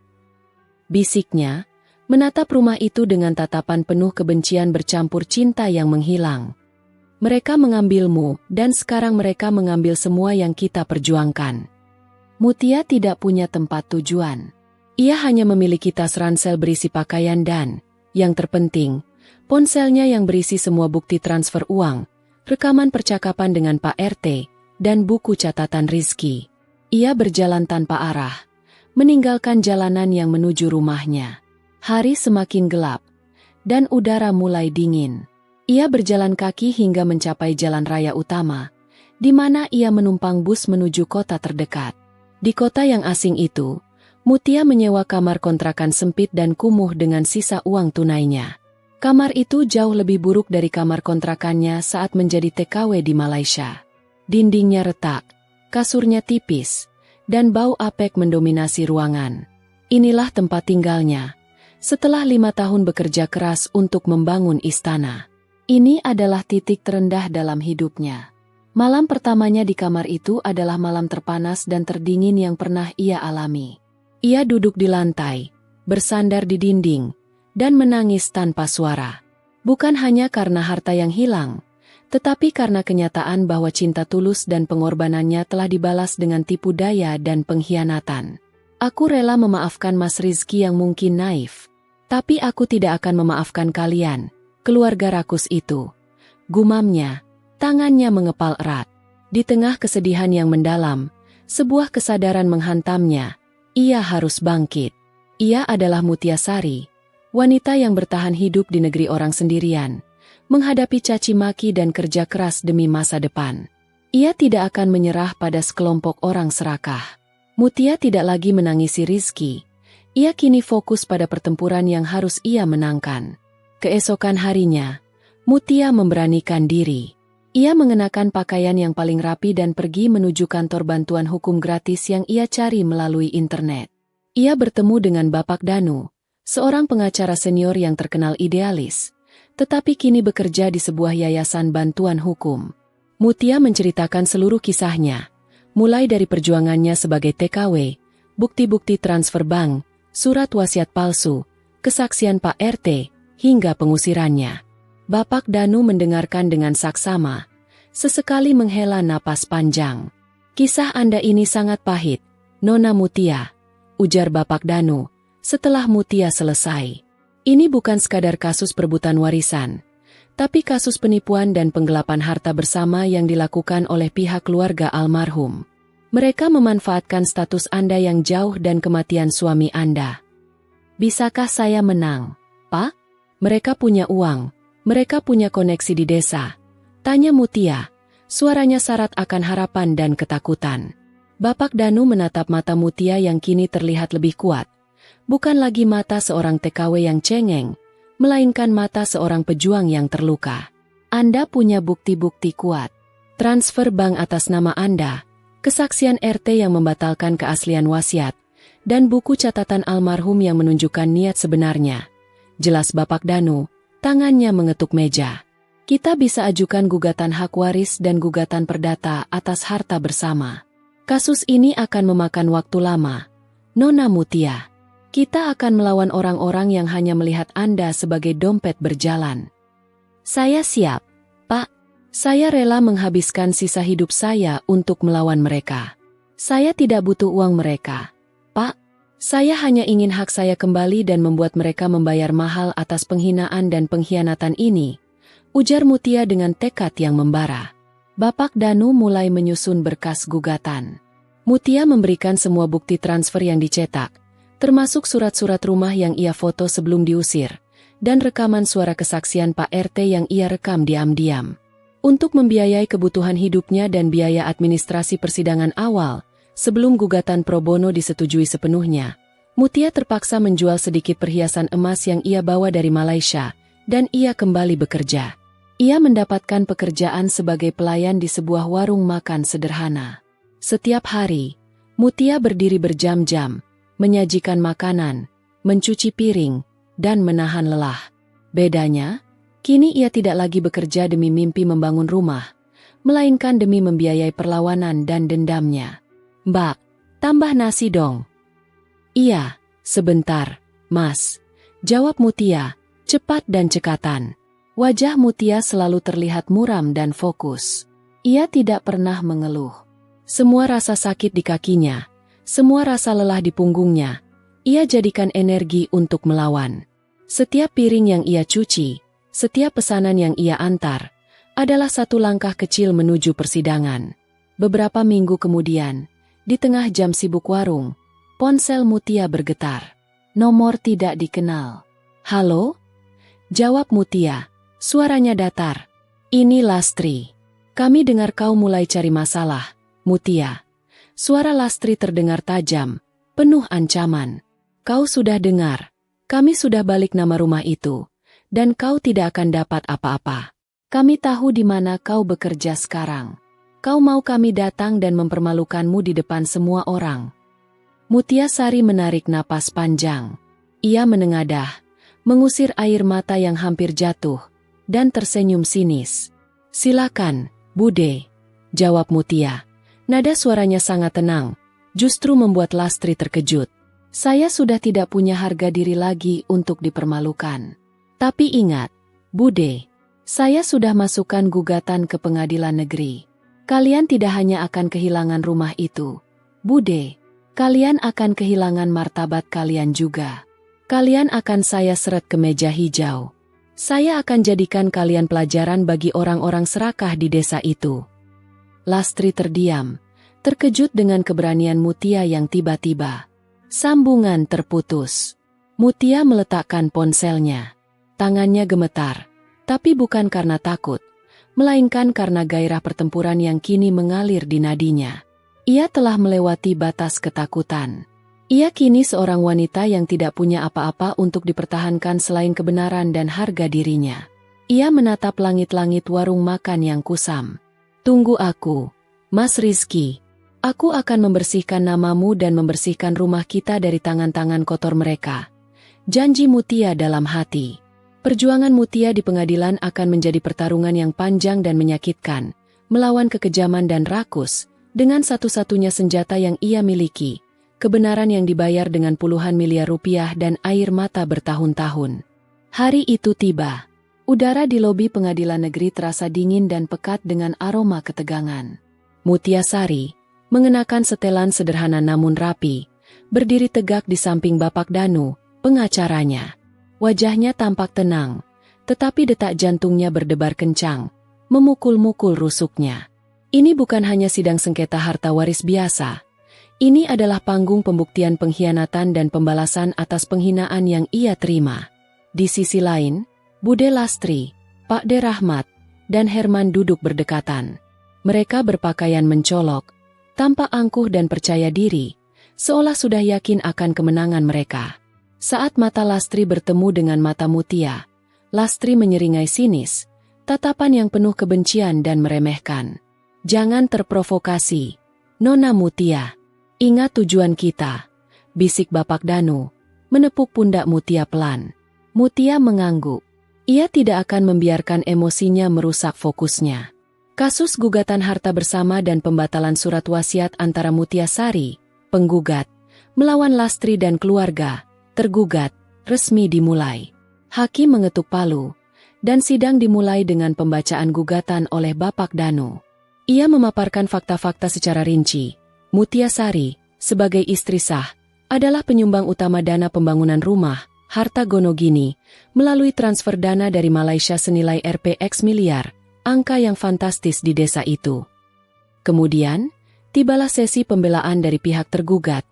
Speaker 1: bisiknya, menatap rumah itu dengan tatapan penuh kebencian bercampur cinta yang menghilang. "Mereka mengambilmu, dan sekarang mereka mengambil semua yang kita perjuangkan. Mutia tidak punya tempat tujuan. Ia hanya memiliki tas ransel berisi pakaian dan, yang terpenting, ponselnya yang berisi semua bukti transfer uang, rekaman percakapan dengan Pak RT, dan buku catatan Rizky. Ia berjalan tanpa arah, meninggalkan jalanan yang menuju rumahnya. Hari semakin gelap, dan udara mulai dingin. Ia berjalan kaki hingga mencapai jalan raya utama, di mana ia menumpang bus menuju kota terdekat. Di kota yang asing itu, Mutia menyewa kamar kontrakan sempit dan kumuh dengan sisa uang tunainya. Kamar itu jauh lebih buruk dari kamar kontrakannya saat menjadi TKW di Malaysia. Dindingnya retak, kasurnya tipis, dan bau apek mendominasi ruangan. Inilah tempat tinggalnya, setelah 5 tahun bekerja keras untuk membangun istana. Ini adalah titik terendah dalam hidupnya. Malam pertamanya di kamar itu adalah malam terpanas dan terdingin yang pernah ia alami. Ia duduk di lantai, bersandar di dinding, dan menangis tanpa suara. Bukan hanya karena harta yang hilang, tetapi karena kenyataan bahwa cinta tulus dan pengorbanannya telah dibalas dengan tipu daya dan pengkhianatan. Aku rela memaafkan Mas Rizky yang mungkin naif, tapi aku tidak akan memaafkan kalian, keluarga rakus itu. Gumamnya, tangannya mengepal erat. Di tengah kesedihan yang mendalam, sebuah kesadaran menghantamnya. Ia harus bangkit. Ia adalah Mutia Sari, wanita yang bertahan hidup di negeri orang sendirian, menghadapi caci maki dan kerja keras demi masa depan. Ia tidak akan menyerah pada sekelompok orang serakah. Mutia tidak lagi menangisi Rizky. Ia kini fokus pada pertempuran yang harus ia menangkan. Keesokan harinya, Mutia memberanikan diri. Ia mengenakan pakaian yang paling rapi dan pergi menuju kantor bantuan hukum gratis yang ia cari melalui internet. Ia bertemu dengan Bapak Danu, seorang pengacara senior yang terkenal idealis, tetapi kini bekerja di sebuah yayasan bantuan hukum. Mutia menceritakan seluruh kisahnya, mulai dari perjuangannya sebagai TKW, bukti-bukti transfer bank, surat wasiat palsu, kesaksian Pak RT, hingga pengusirannya. Bapak Danu mendengarkan dengan saksama, sesekali menghela napas panjang. Kisah Anda ini sangat pahit, Nona Mutia, ujar Bapak Danu, setelah Mutia selesai. Ini bukan sekadar kasus perebutan warisan, tapi kasus penipuan dan penggelapan harta bersama yang dilakukan oleh pihak keluarga almarhum. Mereka memanfaatkan status Anda yang jauh dan kematian suami Anda. Bisakah saya menang, Pak? Mereka punya uang, mereka punya koneksi di desa. Tanya Mutia, suaranya syarat akan harapan dan ketakutan. Bapak Danu menatap mata Mutia yang kini terlihat lebih kuat. Bukan lagi mata seorang TKW yang cengeng, melainkan mata seorang pejuang yang terluka. Anda punya bukti-bukti kuat. Transfer bank atas nama Anda, kesaksian RT yang membatalkan keaslian wasiat, dan buku catatan almarhum yang menunjukkan niat sebenarnya. Jelas Bapak Danu, tangannya mengetuk meja. Kita bisa ajukan gugatan hak waris dan gugatan perdata atas harta bersama. Kasus ini akan memakan waktu lama, Nona Mutia. Kita akan melawan orang-orang yang hanya melihat Anda sebagai dompet berjalan. Saya siap, Pak. Saya rela menghabiskan sisa hidup saya untuk melawan mereka. Saya tidak butuh uang mereka, Pak. Saya hanya ingin hak saya kembali dan membuat mereka membayar mahal atas penghinaan dan pengkhianatan ini, ujar Mutia dengan tekad yang membara. Bapak Danu mulai menyusun berkas gugatan. Mutia memberikan semua bukti transfer yang dicetak, termasuk surat-surat rumah yang ia foto sebelum diusir, dan rekaman suara kesaksian Pak RT yang ia rekam diam-diam. Untuk membiayai kebutuhan hidupnya dan biaya administrasi persidangan awal, sebelum gugatan pro bono disetujui sepenuhnya, Mutia terpaksa menjual sedikit perhiasan emas yang ia bawa dari Malaysia, dan ia kembali bekerja. Ia mendapatkan pekerjaan sebagai pelayan di sebuah warung makan sederhana. Setiap hari, Mutia berdiri berjam-jam, menyajikan makanan, mencuci piring, dan menahan lelah. Bedanya, kini ia tidak lagi bekerja demi mimpi membangun rumah, melainkan demi membiayai perlawanan dan dendamnya. Mbak, tambah nasi dong. Iya, sebentar, Mas, jawab Mutia, cepat dan cekatan. Wajah Mutia selalu terlihat muram dan fokus. Ia tidak pernah mengeluh. Semua rasa sakit di kakinya, semua rasa lelah di punggungnya, Ia jadikan energi untuk melawan. Setiap piring yang ia cuci, setiap pesanan yang ia antar, adalah satu langkah kecil menuju persidangan. Beberapa minggu kemudian, di tengah jam sibuk warung, ponsel Mutia bergetar. Nomor tidak dikenal. "Halo?" Jawab Mutia, suaranya datar. "Ini Lastri. Kami dengar kau mulai cari masalah, Mutia." Suara Lastri terdengar tajam, penuh ancaman. "Kau sudah dengar, kami sudah balik nama rumah itu, dan kau tidak akan dapat apa-apa. Kami tahu di mana kau bekerja sekarang. Kau mau kami datang dan mempermalukanmu di depan semua orang." Mutia Sari menarik napas panjang. Ia menengadah, mengusir air mata yang hampir jatuh, dan tersenyum sinis. "Silakan, Bude," jawab Mutia. Nada suaranya sangat tenang, justru membuat Lastri terkejut. "Saya sudah tidak punya harga diri lagi untuk dipermalukan. Tapi ingat, Bude, saya sudah masukkan gugatan ke pengadilan negeri. Kalian tidak hanya akan kehilangan rumah itu, Bude, kalian akan kehilangan martabat kalian juga. Kalian akan saya seret ke meja hijau. Saya akan jadikan kalian pelajaran bagi orang-orang serakah di desa itu." Lastri terdiam, terkejut dengan keberanian Mutia yang tiba-tiba. Sambungan terputus. Mutia meletakkan ponselnya. Tangannya gemetar, tapi bukan karena takut, melainkan karena gairah pertempuran yang kini mengalir di nadinya. Ia telah melewati batas ketakutan. Ia kini seorang wanita yang tidak punya apa-apa untuk dipertahankan selain kebenaran dan harga dirinya. Ia menatap langit-langit warung makan yang kusam. "Tunggu aku, Mas Rizky. Aku akan membersihkan namamu dan membersihkan rumah kita dari tangan-tangan kotor mereka." Janji Mutia dalam hati. Perjuangan Mutia di pengadilan akan menjadi pertarungan yang panjang dan menyakitkan, melawan kekejaman dan rakus, dengan satu-satunya senjata yang ia miliki, kebenaran yang dibayar dengan puluhan miliar rupiah dan air mata bertahun-tahun. Hari itu tiba. Udara di lobi pengadilan negeri terasa dingin dan pekat dengan aroma ketegangan. Mutia Sari, mengenakan setelan sederhana namun rapi, berdiri tegak di samping Bapak Danu, pengacaranya. Wajahnya tampak tenang, tetapi detak jantungnya berdebar kencang, memukul-mukul rusuknya. Ini bukan hanya sidang sengketa harta waris biasa. Ini adalah panggung pembuktian pengkhianatan dan pembalasan atas penghinaan yang ia terima. Di sisi lain, Bude Lastri, Pak De Rahmat, dan Herman duduk berdekatan. Mereka berpakaian mencolok, tampak angkuh dan percaya diri, seolah sudah yakin akan kemenangan mereka. Saat mata Lastri bertemu dengan mata Mutia, Lastri menyeringai sinis, tatapan yang penuh kebencian dan meremehkan. "Jangan terprovokasi, Nona Mutia. Ingat tujuan kita," bisik Bapak Danu, menepuk pundak Mutia pelan. Mutia mengangguk. Ia tidak akan membiarkan emosinya merusak fokusnya. Kasus gugatan harta bersama dan pembatalan surat wasiat antara Mutia Sari, penggugat, melawan Lastri dan keluarga, tergugat, resmi dimulai. Hakim mengetuk palu, dan sidang dimulai dengan pembacaan gugatan oleh Bapak Danu. Ia memaparkan fakta-fakta secara rinci. Mutia Sari, sebagai istri sah, adalah penyumbang utama dana pembangunan rumah, Harta Gonogini, melalui transfer dana dari Malaysia senilai Rp miliar, angka yang fantastis di desa itu. Kemudian, tibalah sesi pembelaan dari pihak tergugat,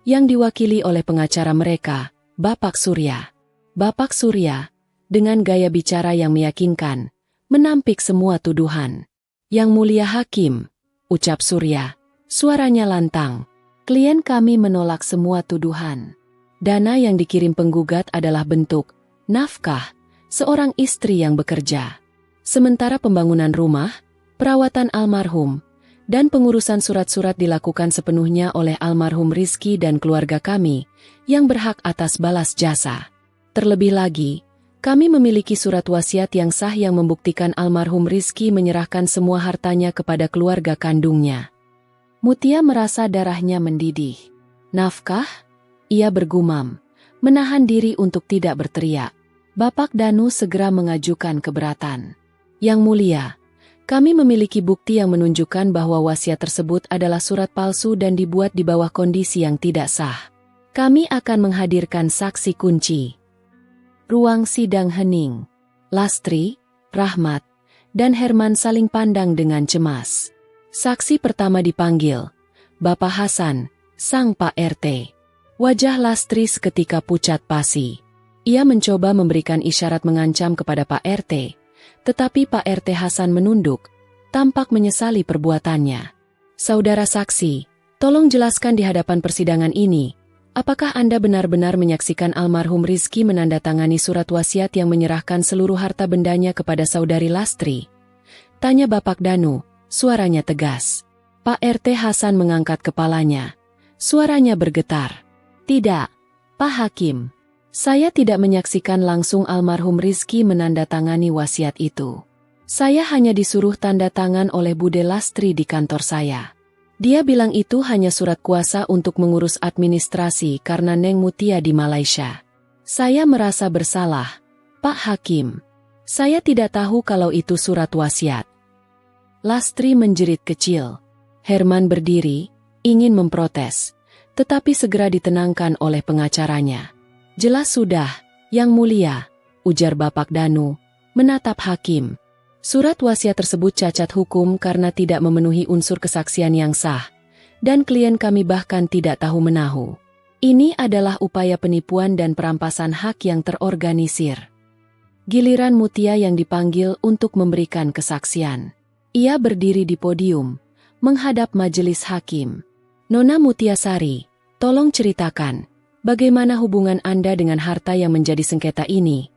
Speaker 1: yang diwakili oleh pengacara mereka, Bapak Surya. Bapak Surya, dengan gaya bicara yang meyakinkan, menampik semua tuduhan. "Yang mulia Hakim," ucap Surya, suaranya lantang, "klien kami menolak semua tuduhan. Dana yang dikirim penggugat adalah bentuk nafkah seorang istri yang bekerja. Sementara pembangunan rumah, perawatan almarhum, dan pengurusan surat-surat dilakukan sepenuhnya oleh almarhum Rizky dan keluarga kami, yang berhak atas balas jasa. Terlebih lagi, kami memiliki surat wasiat yang sah yang membuktikan almarhum Rizky menyerahkan semua hartanya kepada keluarga kandungnya." Mutia merasa darahnya mendidih. "Nafkah?" ia bergumam, menahan diri untuk tidak berteriak. Bapak Danu segera mengajukan keberatan. "Yang mulia, kami memiliki bukti yang menunjukkan bahwa wasiat tersebut adalah surat palsu dan dibuat di bawah kondisi yang tidak sah. Kami akan menghadirkan saksi kunci. Ruang sidang hening. Lastri, Rahmat, dan Herman saling pandang dengan cemas. Saksi pertama dipanggil, Bapak Hasan, sang Pak RT. Wajah Lastri seketika pucat pasi. Ia mencoba memberikan isyarat mengancam kepada Pak RT, tetapi Pak RT Hasan menunduk, tampak menyesali perbuatannya. Saudara saksi, tolong jelaskan di hadapan persidangan ini, apakah Anda benar-benar menyaksikan almarhum Rizky menandatangani surat wasiat yang menyerahkan seluruh harta bendanya kepada saudari Lastri? Tanya Bapak Danu, suaranya tegas. Pak RT Hasan mengangkat kepalanya. Suaranya bergetar. Tidak, Pak Hakim. Saya tidak menyaksikan langsung almarhum Rizky menandatangani wasiat itu. Saya hanya disuruh tanda tangan oleh Bude Lastri di kantor saya. Dia bilang itu hanya surat kuasa untuk mengurus administrasi karena Neng Mutia di Malaysia. Saya merasa bersalah, Pak Hakim. Saya tidak tahu kalau itu surat wasiat. Lastri menjerit kecil. Herman berdiri, ingin memprotes, tetapi segera ditenangkan oleh pengacaranya. Jelas sudah, Yang Mulia, ujar Bapak Danu, menatap Hakim. Surat wasiat tersebut cacat hukum karena tidak memenuhi unsur kesaksian yang sah, dan klien kami bahkan tidak tahu menahu. Ini adalah upaya penipuan dan perampasan hak yang terorganisir. Giliran Mutia yang dipanggil untuk memberikan kesaksian. Ia berdiri di podium, menghadap majelis hakim. Nona Mutiasari, tolong ceritakan, bagaimana hubungan Anda dengan harta yang menjadi sengketa ini?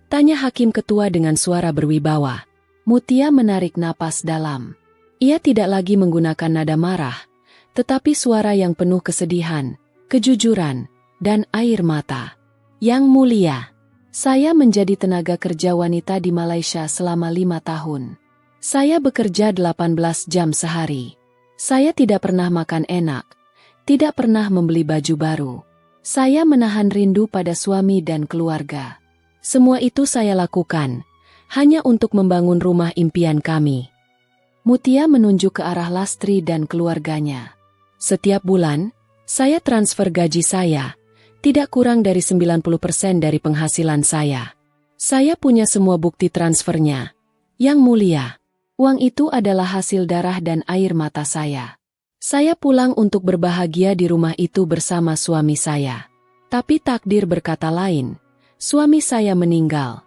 Speaker 1: Tanya Hakim Ketua dengan suara berwibawa. Mutia menarik napas dalam. Ia tidak lagi menggunakan nada marah, tetapi suara yang penuh kesedihan, kejujuran, dan air mata. Yang Mulia, saya menjadi tenaga kerja wanita di Malaysia selama 5 tahun. Saya bekerja 18 jam sehari. Saya tidak pernah makan enak, tidak pernah membeli baju baru. Saya menahan rindu pada suami dan keluarga. Semua itu saya lakukan hanya untuk membangun rumah impian kami. Mutia menunjuk ke arah Lastri dan keluarganya. Setiap bulan, saya transfer gaji saya, tidak kurang dari 90% dari penghasilan saya. Saya punya semua bukti transfernya. Yang Mulia, uang itu adalah hasil darah dan air mata saya. Saya pulang untuk berbahagia di rumah itu bersama suami saya. Tapi takdir berkata lain, suami saya meninggal.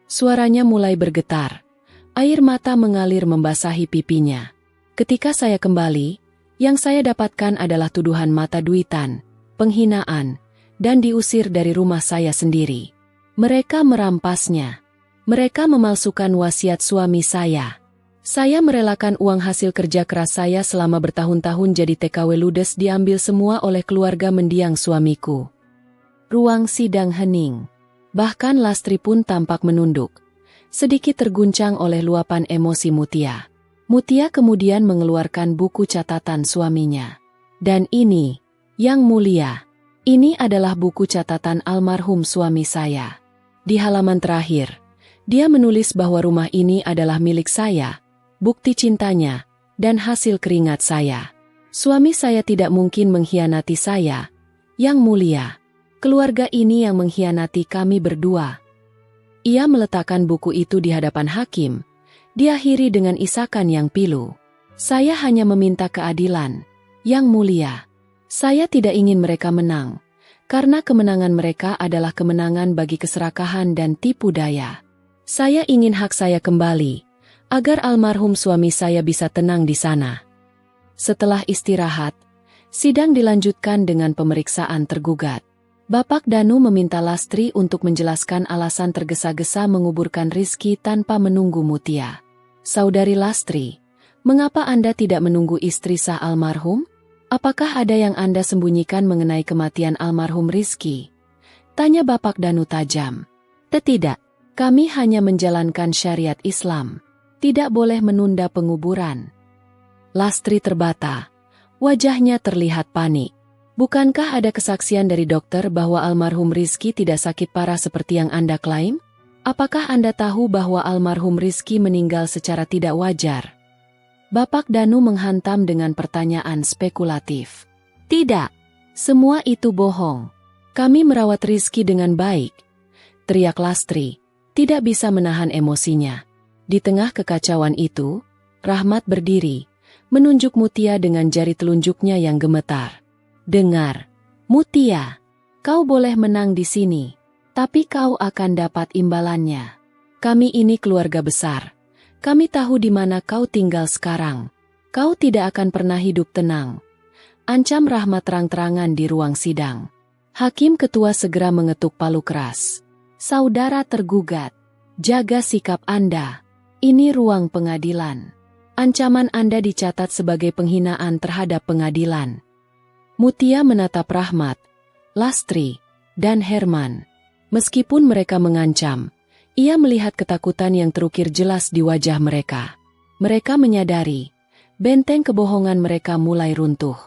Speaker 1: Suaranya mulai bergetar. Air mata mengalir membasahi pipinya. Ketika saya kembali, yang saya dapatkan adalah tuduhan mata duitan, penghinaan, dan diusir dari rumah saya sendiri. Mereka merampasnya. Mereka memalsukan wasiat suami saya. Saya merelakan uang hasil kerja keras saya selama bertahun-tahun jadi TKW ludes diambil semua oleh keluarga mendiang suamiku. Ruang sidang hening. Bahkan Lastri pun tampak menunduk, sedikit terguncang oleh luapan emosi Mutia. Mutia kemudian mengeluarkan buku catatan suaminya. Dan ini, Yang Mulia, ini adalah buku catatan almarhum suami saya. Di halaman terakhir, dia menulis bahwa rumah ini adalah milik saya, bukti cintanya, dan hasil keringat saya. Suami saya tidak mungkin mengkhianati saya, Yang Mulia. Keluarga ini yang mengkhianati kami berdua. Ia meletakkan buku itu di hadapan hakim. Diakhiri dengan isakan yang pilu. Saya hanya meminta keadilan, Yang Mulia. Saya tidak ingin mereka menang, karena kemenangan mereka adalah kemenangan bagi keserakahan dan tipu daya. Saya ingin hak saya kembali, agar almarhum suami saya bisa tenang di sana. Setelah istirahat, sidang dilanjutkan dengan pemeriksaan tergugat. Bapak Danu meminta Lastri untuk menjelaskan alasan tergesa-gesa menguburkan Rizky tanpa menunggu Mutia. Saudari Lastri, mengapa Anda tidak menunggu istri sah almarhum? Apakah ada yang Anda sembunyikan mengenai kematian almarhum Rizky? Tanya Bapak Danu tajam. Tidak, kami hanya menjalankan syariat Islam. Tidak boleh menunda penguburan. Lastri terbata. Wajahnya terlihat panik. Bukankah ada kesaksian dari dokter bahwa almarhum Rizky tidak sakit parah seperti yang Anda klaim? Apakah Anda tahu bahwa almarhum Rizky meninggal secara tidak wajar? Bapak Danu menghantam dengan pertanyaan spekulatif. Tidak, Semua itu bohong. Kami merawat Rizky dengan baik, teriak Lastri, tidak bisa menahan emosinya. Di tengah kekacauan itu, Rahmat berdiri, menunjuk Mutia dengan jari telunjuknya yang gemetar. Dengar, Mutia, kau boleh menang di sini, tapi kau akan dapat imbalannya. Kami ini keluarga besar. Kami tahu di mana kau tinggal sekarang. Kau tidak akan pernah hidup tenang. Ancam Rahmat terang-terangan di ruang sidang. Hakim ketua segera mengetuk palu keras. Saudara tergugat, jaga sikap Anda. Ini ruang pengadilan. Ancaman Anda dicatat sebagai penghinaan terhadap pengadilan. Mutia menatap Rahmat, Lastri, dan Herman. Meskipun mereka mengancam, ia melihat ketakutan yang terukir jelas di wajah mereka. Mereka menyadari, benteng kebohongan mereka mulai runtuh.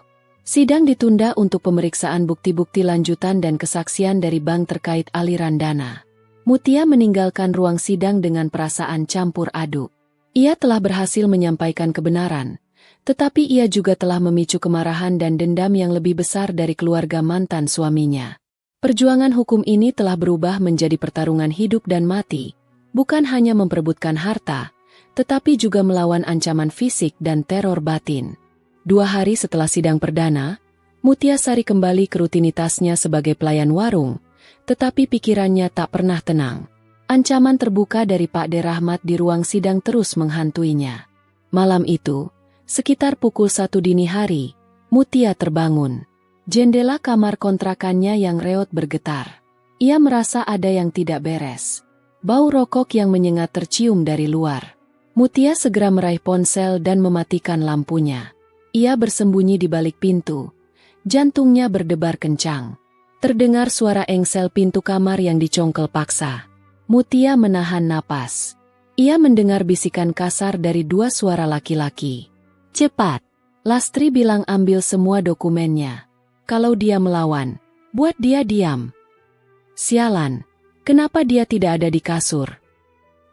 Speaker 1: Sidang ditunda untuk pemeriksaan bukti-bukti lanjutan dan kesaksian dari bank terkait aliran dana. Mutia meninggalkan ruang sidang dengan perasaan campur aduk. Ia telah berhasil menyampaikan kebenaran, tetapi ia juga telah memicu kemarahan dan dendam yang lebih besar dari keluarga mantan suaminya. Perjuangan hukum ini telah berubah menjadi pertarungan hidup dan mati, bukan hanya memperebutkan harta, tetapi juga melawan ancaman fisik dan teror batin. 2 hari setelah sidang perdana, Mutia Sari kembali ke rutinitasnya sebagai pelayan warung, tetapi pikirannya tak pernah tenang. Ancaman terbuka dari Pak De Rahmat di ruang sidang terus menghantuinya. Malam itu, sekitar pukul 1 dini hari, Mutia terbangun. Jendela kamar kontrakannya yang reot bergetar. Ia merasa ada yang tidak beres. Bau rokok yang menyengat tercium dari luar. Mutia segera meraih ponsel dan mematikan lampunya. Ia bersembunyi di balik pintu. Jantungnya berdebar kencang. Terdengar suara engsel pintu kamar yang dicongkel paksa. Mutia menahan napas. Ia mendengar bisikan kasar dari 2 suara laki-laki. Cepat, Lastri bilang ambil semua dokumennya. Kalau dia melawan, buat dia diam. Sialan, kenapa dia tidak ada di kasur?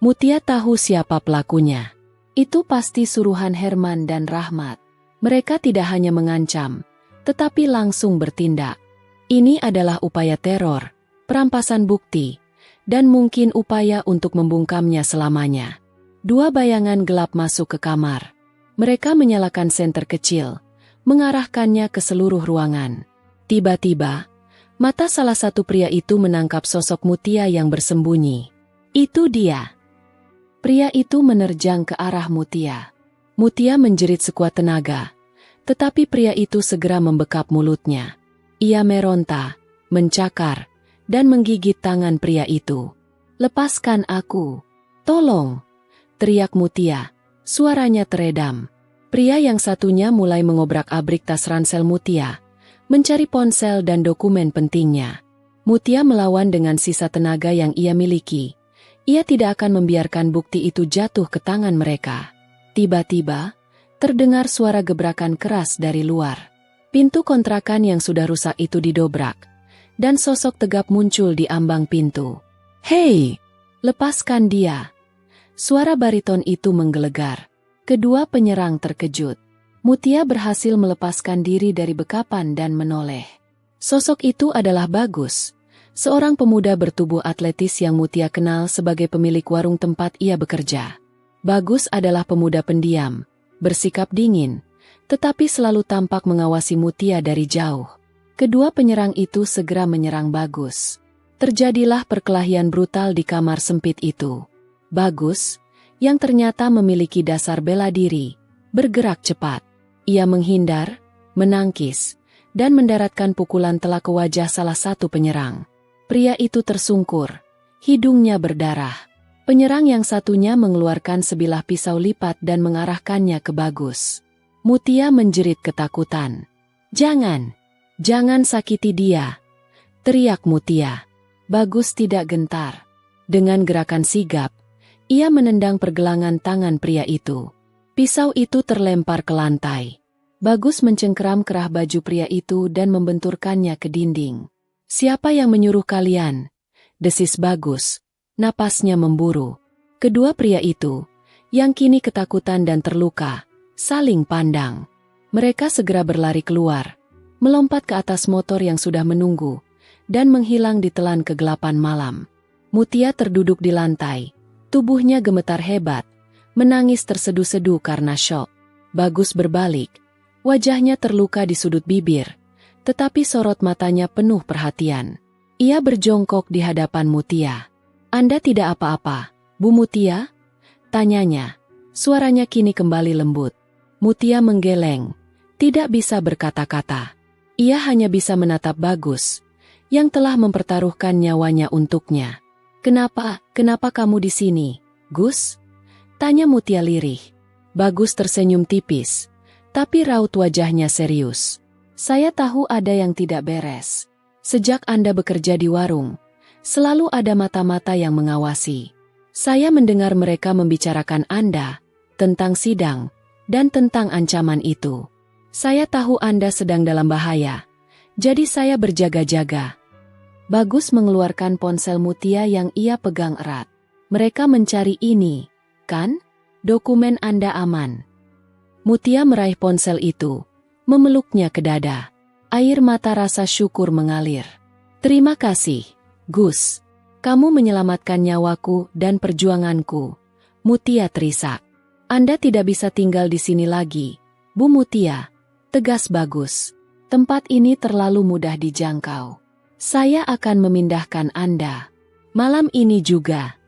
Speaker 1: Mutia tahu siapa pelakunya. Itu pasti suruhan Herman dan Rahmat. Mereka tidak hanya mengancam, tetapi langsung bertindak. Ini adalah upaya teror, perampasan bukti, dan mungkin upaya untuk membungkamnya selamanya. 2 bayangan gelap masuk ke kamar. Mereka menyalakan senter kecil, mengarahkannya ke seluruh ruangan. Tiba-tiba, mata salah satu pria itu menangkap sosok Mutia yang bersembunyi. Itu dia. Pria itu menerjang ke arah Mutia. Mutia menjerit sekuat tenaga, tetapi pria itu segera membekap mulutnya. Ia meronta, mencakar, dan menggigit tangan pria itu. Lepaskan aku. Tolong, teriak Mutia, suaranya teredam. Pria yang satunya mulai mengobrak-abrik tas ransel Mutia, mencari ponsel dan dokumen pentingnya. Mutia melawan dengan sisa tenaga yang ia miliki. Ia tidak akan membiarkan bukti itu jatuh ke tangan mereka. Tiba-tiba, terdengar suara gebrakan keras dari luar. Pintu kontrakan yang sudah rusak itu didobrak, dan sosok tegap muncul di ambang pintu. Hei, lepaskan dia. Suara bariton itu menggelegar. Kedua penyerang terkejut. Mutia berhasil melepaskan diri dari bekapan dan menoleh. Sosok itu adalah Bagus, seorang pemuda bertubuh atletis yang Mutia kenal sebagai pemilik warung tempat ia bekerja. Bagus adalah pemuda pendiam, bersikap dingin, tetapi selalu tampak mengawasi Mutia dari jauh. Kedua penyerang itu segera menyerang Bagus. Terjadilah perkelahian brutal di kamar sempit itu. Bagus, yang ternyata memiliki dasar bela diri, bergerak cepat. Ia menghindar, menangkis, dan mendaratkan pukulan telak ke wajah salah satu penyerang. Pria itu tersungkur, hidungnya berdarah. Penyerang yang satunya mengeluarkan sebilah pisau lipat dan mengarahkannya ke Bagus. Mutia menjerit ketakutan. Jangan sakiti dia, teriak Mutia. Bagus tidak gentar. Dengan gerakan sigap, ia menendang pergelangan tangan pria itu. Pisau itu terlempar ke lantai. Bagus mencengkeram kerah baju pria itu dan membenturkannya ke dinding. Siapa yang menyuruh kalian? Desis Bagus. Napasnya memburu. Kedua pria itu, yang kini ketakutan dan terluka, saling pandang. Mereka segera berlari keluar, melompat ke atas motor yang sudah menunggu, dan menghilang di telan kegelapan malam. Mutia terduduk di lantai, tubuhnya gemetar hebat, menangis terseduh-seduh karena syok. Bagus berbalik, wajahnya terluka di sudut bibir, tetapi sorot matanya penuh perhatian. Ia berjongkok di hadapan Mutia. "Anda tidak apa-apa, Bu Mutia?" tanyanya. Suaranya kini kembali lembut. Mutia menggeleng, tidak bisa berkata-kata. Ia hanya bisa menatap Bagus, yang telah mempertaruhkan nyawanya untuknya. Kenapa kamu di sini, Gus?" tanya Mutia lirih. Bagus tersenyum tipis, tapi raut wajahnya serius. "Saya tahu ada yang tidak beres. Sejak Anda bekerja di warung, selalu ada mata-mata yang mengawasi. Saya mendengar mereka membicarakan Anda, tentang sidang, dan tentang ancaman itu. Saya tahu Anda sedang dalam bahaya, jadi saya berjaga-jaga." Bagus mengeluarkan ponsel Mutia yang ia pegang erat. "Mereka mencari ini, kan? Dokumen Anda aman." Mutia meraih ponsel itu, memeluknya ke dada. Air mata rasa syukur mengalir. "Terima kasih, Gus. Kamu menyelamatkan nyawaku dan perjuanganku." Mutia terisak. "Anda tidak bisa tinggal di sini lagi, Bu Mutia," tegas Bagus. "Tempat ini terlalu mudah dijangkau. Saya akan memindahkan Anda. Malam ini juga."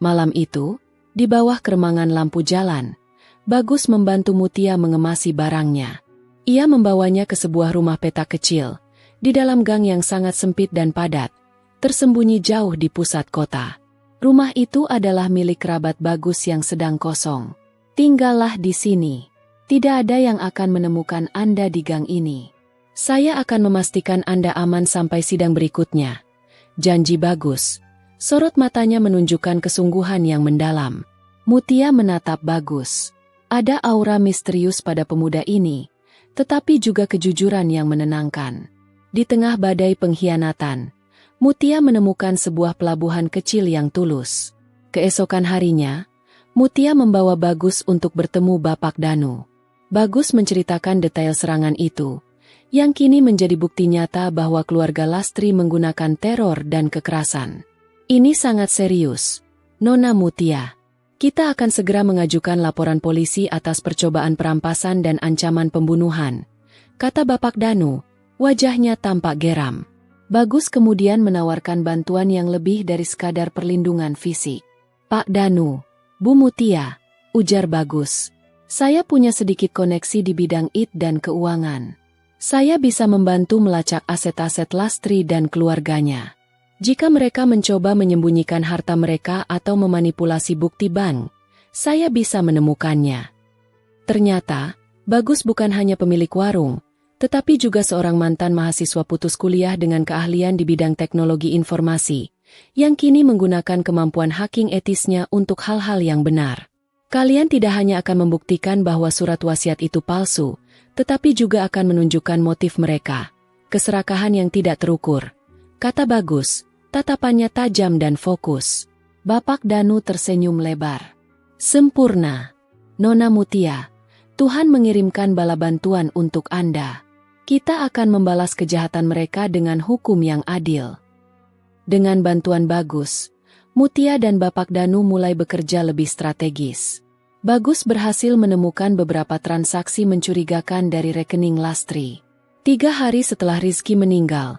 Speaker 1: Malam itu, di bawah keremangan lampu jalan, Bagus membantu Mutia mengemasi barangnya. Ia membawanya ke sebuah rumah petak kecil, di dalam gang yang sangat sempit dan padat, tersembunyi jauh di pusat kota. Rumah itu adalah milik kerabat Bagus yang sedang kosong. "Tinggallah di sini. Tidak ada yang akan menemukan Anda di gang ini. Saya akan memastikan Anda aman sampai sidang berikutnya," janji Bagus. Sorot matanya menunjukkan kesungguhan yang mendalam. Mutia menatap Bagus. Ada aura misterius pada pemuda ini, tetapi juga kejujuran yang menenangkan. Di tengah badai pengkhianatan, Mutia menemukan sebuah pelabuhan kecil yang tulus. Keesokan harinya, Mutia membawa Bagus untuk bertemu Bapak Danu. Bagus menceritakan detail serangan itu, yang kini menjadi bukti nyata bahwa keluarga Lastri menggunakan teror dan kekerasan. "Ini sangat serius, Nona Mutia. Kita akan segera mengajukan laporan polisi atas percobaan perampasan dan ancaman pembunuhan," kata Bapak Danu, wajahnya tampak geram. Bagus kemudian menawarkan bantuan yang lebih dari sekadar perlindungan fisik. "Pak Danu, Bu Mutia," ujar Bagus, "saya punya sedikit koneksi di bidang IT dan keuangan. Saya bisa membantu melacak aset-aset Lastri dan keluarganya. Jika mereka mencoba menyembunyikan harta mereka atau memanipulasi bukti bank, saya bisa menemukannya." Ternyata, Bagus bukan hanya pemilik warung, tetapi juga seorang mantan mahasiswa putus kuliah dengan keahlian di bidang teknologi informasi, yang kini menggunakan kemampuan hacking etisnya untuk hal-hal yang benar. "Kalian tidak hanya akan membuktikan bahwa surat wasiat itu palsu, tetapi juga akan menunjukkan motif mereka, keserakahan yang tidak terukur," kata Bagus, tatapannya tajam dan fokus. Bapak Danu tersenyum lebar. "Sempurna, Nona Mutia. Tuhan mengirimkan bala bantuan untuk Anda. Kita akan membalas kejahatan mereka dengan hukum yang adil." Dengan bantuan Bagus, Mutia dan Bapak Danu mulai bekerja lebih strategis. Bagus berhasil menemukan beberapa transaksi mencurigakan dari rekening Lastri. 3 hari setelah Rizky meninggal,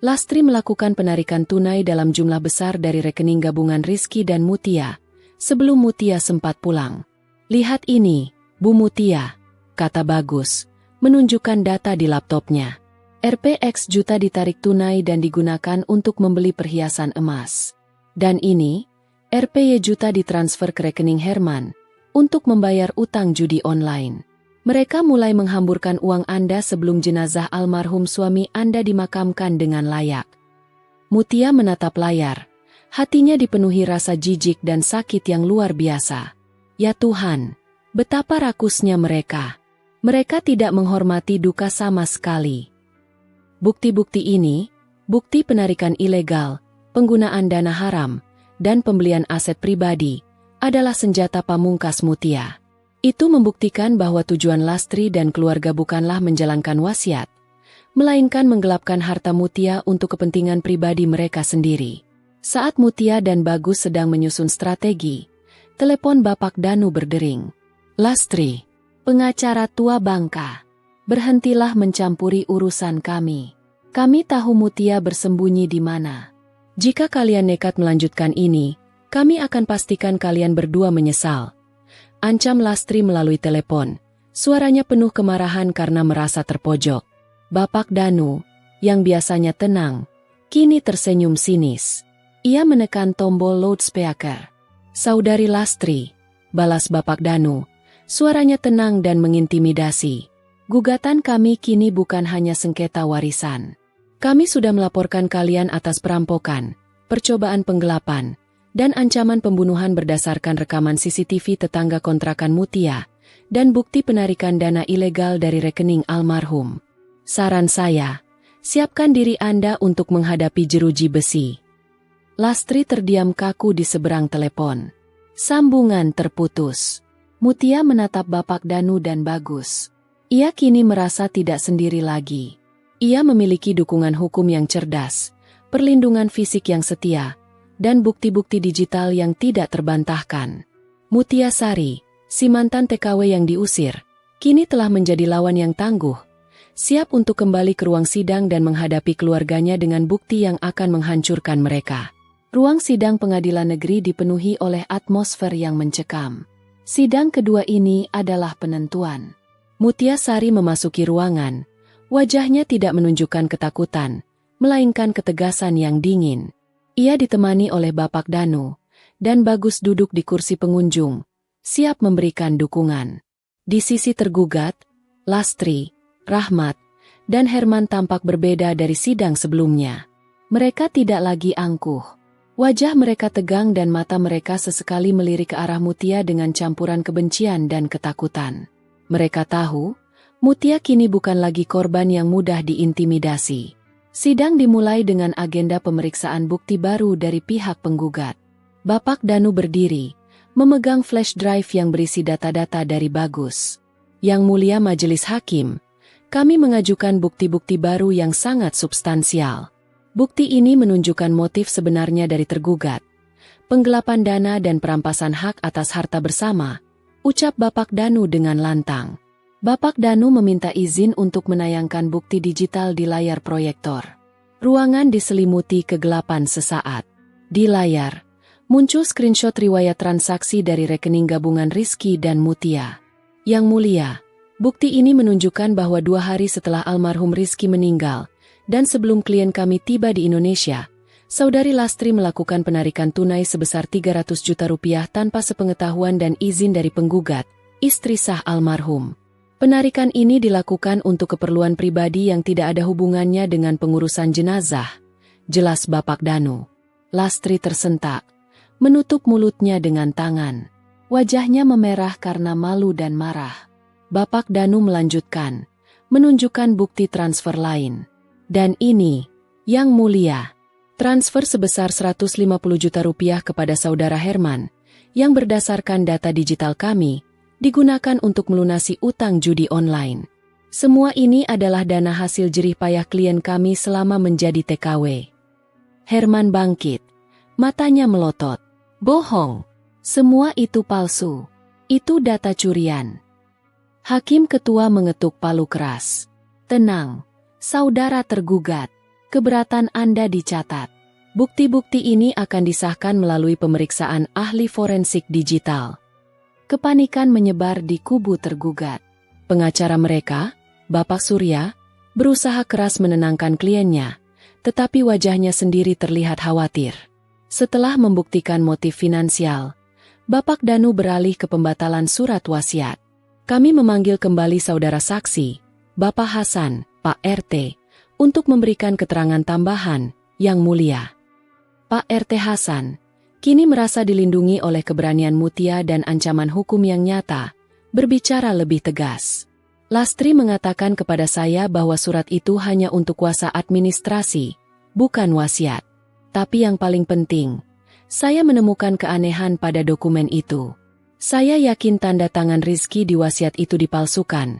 Speaker 1: Lastri melakukan penarikan tunai dalam jumlah besar dari rekening gabungan Rizky dan Mutia, sebelum Mutia sempat pulang. "Lihat ini, Bu Mutia," kata Bagus, menunjukkan data di laptopnya. "RPX juta ditarik tunai dan digunakan untuk membeli perhiasan emas. Dan ini, RPY juta ditransfer ke rekening Herman, untuk membayar utang judi online. Mereka mulai menghamburkan uang Anda sebelum jenazah almarhum suami Anda dimakamkan dengan layak." Mutia menatap layar, hatinya dipenuhi rasa jijik dan sakit yang luar biasa. Ya Tuhan, betapa rakusnya mereka. Mereka tidak menghormati duka sama sekali. Bukti-bukti ini, bukti penarikan ilegal, penggunaan dana haram, dan pembelian aset pribadi, adalah senjata pamungkas Mutia. Itu membuktikan bahwa tujuan Lastri dan keluarga bukanlah menjalankan wasiat, melainkan menggelapkan harta Mutia untuk kepentingan pribadi mereka sendiri. Saat Mutia dan Bagus sedang menyusun strategi, telepon Bapak Danu berdering. "Lastri, pengacara tua Bangka, berhentilah mencampuri urusan kami. Kami tahu Mutia bersembunyi di mana. Jika kalian nekat melanjutkan ini, kami akan pastikan kalian berdua menyesal," ancam Lastri melalui telepon. Suaranya penuh kemarahan karena merasa terpojok. Bapak Danu, yang biasanya tenang, kini tersenyum sinis. Ia menekan tombol loudspeaker. "Saudari Lastri," balas Bapak Danu, suaranya tenang dan mengintimidasi. "Gugatan kami kini bukan hanya sengketa warisan. Kami sudah melaporkan kalian atas perampokan, percobaan penggelapan, dan ancaman pembunuhan berdasarkan rekaman CCTV tetangga kontrakan Mutia, dan bukti penarikan dana ilegal dari rekening almarhum. Saran saya, siapkan diri Anda untuk menghadapi jeruji besi." Lastri terdiam kaku di seberang telepon. Sambungan terputus. Mutia menatap Bapak Danu dan Bagus. Ia kini merasa tidak sendiri lagi. Ia memiliki dukungan hukum yang cerdas, perlindungan fisik yang setia, dan bukti-bukti digital yang tidak terbantahkan. Mutia Sari, si mantan TKW yang diusir, kini telah menjadi lawan yang tangguh, siap untuk kembali ke ruang sidang dan menghadapi keluarganya dengan bukti yang akan menghancurkan mereka. Ruang sidang pengadilan negeri dipenuhi oleh atmosfer yang mencekam. Sidang kedua ini adalah penentuan. Mutia Sari memasuki ruangan. Wajahnya tidak menunjukkan ketakutan, melainkan ketegasan yang dingin. Ia ditemani oleh Bapak Danu, dan Bagus duduk di kursi pengunjung, siap memberikan dukungan. Di sisi tergugat, Lastri, Rahmat, dan Herman tampak berbeda dari sidang sebelumnya. Mereka tidak lagi angkuh. Wajah mereka tegang dan mata mereka sesekali melirik ke arah Mutia dengan campuran kebencian dan ketakutan. Mereka tahu, Mutia kini bukan lagi korban yang mudah diintimidasi. Sidang dimulai dengan agenda pemeriksaan bukti baru dari pihak penggugat. Bapak Danu berdiri, memegang flash drive yang berisi data-data dari Bagus. "Yang Mulia Majelis Hakim, kami mengajukan bukti-bukti baru yang sangat substansial. Bukti ini menunjukkan motif sebenarnya dari tergugat, penggelapan dana dan perampasan hak atas harta bersama," ucap Bapak Danu dengan lantang. Bapak Danu meminta izin untuk menayangkan bukti digital di layar proyektor. Ruangan diselimuti kegelapan sesaat. Di layar, muncul screenshot riwayat transaksi dari rekening gabungan Rizky dan Mutia. "Yang Mulia, bukti ini menunjukkan bahwa 2 hari setelah almarhum Rizky meninggal, dan sebelum klien kami tiba di Indonesia, Saudari Lastri melakukan penarikan tunai sebesar 300 juta rupiah tanpa sepengetahuan dan izin dari penggugat, istri sah almarhum. Penarikan ini dilakukan untuk keperluan pribadi yang tidak ada hubungannya dengan pengurusan jenazah," jelas Bapak Danu. Lastri tersentak, menutup mulutnya dengan tangan. Wajahnya memerah karena malu dan marah. Bapak Danu melanjutkan, menunjukkan bukti transfer lain. "Dan ini, Yang Mulia, transfer sebesar 150 juta rupiah kepada Saudara Herman, yang berdasarkan data digital kami, digunakan untuk melunasi utang judi online. Semua ini adalah dana hasil jerih payah klien kami selama menjadi TKW." Herman bangkit, matanya melotot. "Bohong, semua itu palsu. Itu data curian." Hakim Ketua mengetuk palu keras. "Tenang, saudara tergugat, keberatan Anda dicatat. Bukti-bukti ini akan disahkan melalui pemeriksaan ahli forensik digital." Kepanikan menyebar di kubu tergugat. Pengacara mereka, Bapak Surya, berusaha keras menenangkan kliennya, tetapi wajahnya sendiri terlihat khawatir. Setelah membuktikan motif finansial, Bapak Danu beralih ke pembatalan surat wasiat. "Kami memanggil kembali saudara saksi, Bapak Hasan, Pak RT, untuk memberikan keterangan tambahan, Yang Mulia." Pak RT Hasan kini merasa dilindungi oleh keberanian Mutia dan ancaman hukum yang nyata, berbicara lebih tegas. "Lastri mengatakan kepada saya bahwa surat itu hanya untuk kuasa administrasi, bukan wasiat. Tapi yang paling penting, saya menemukan keanehan pada dokumen itu. Saya yakin tanda tangan Rizky di wasiat itu dipalsukan,"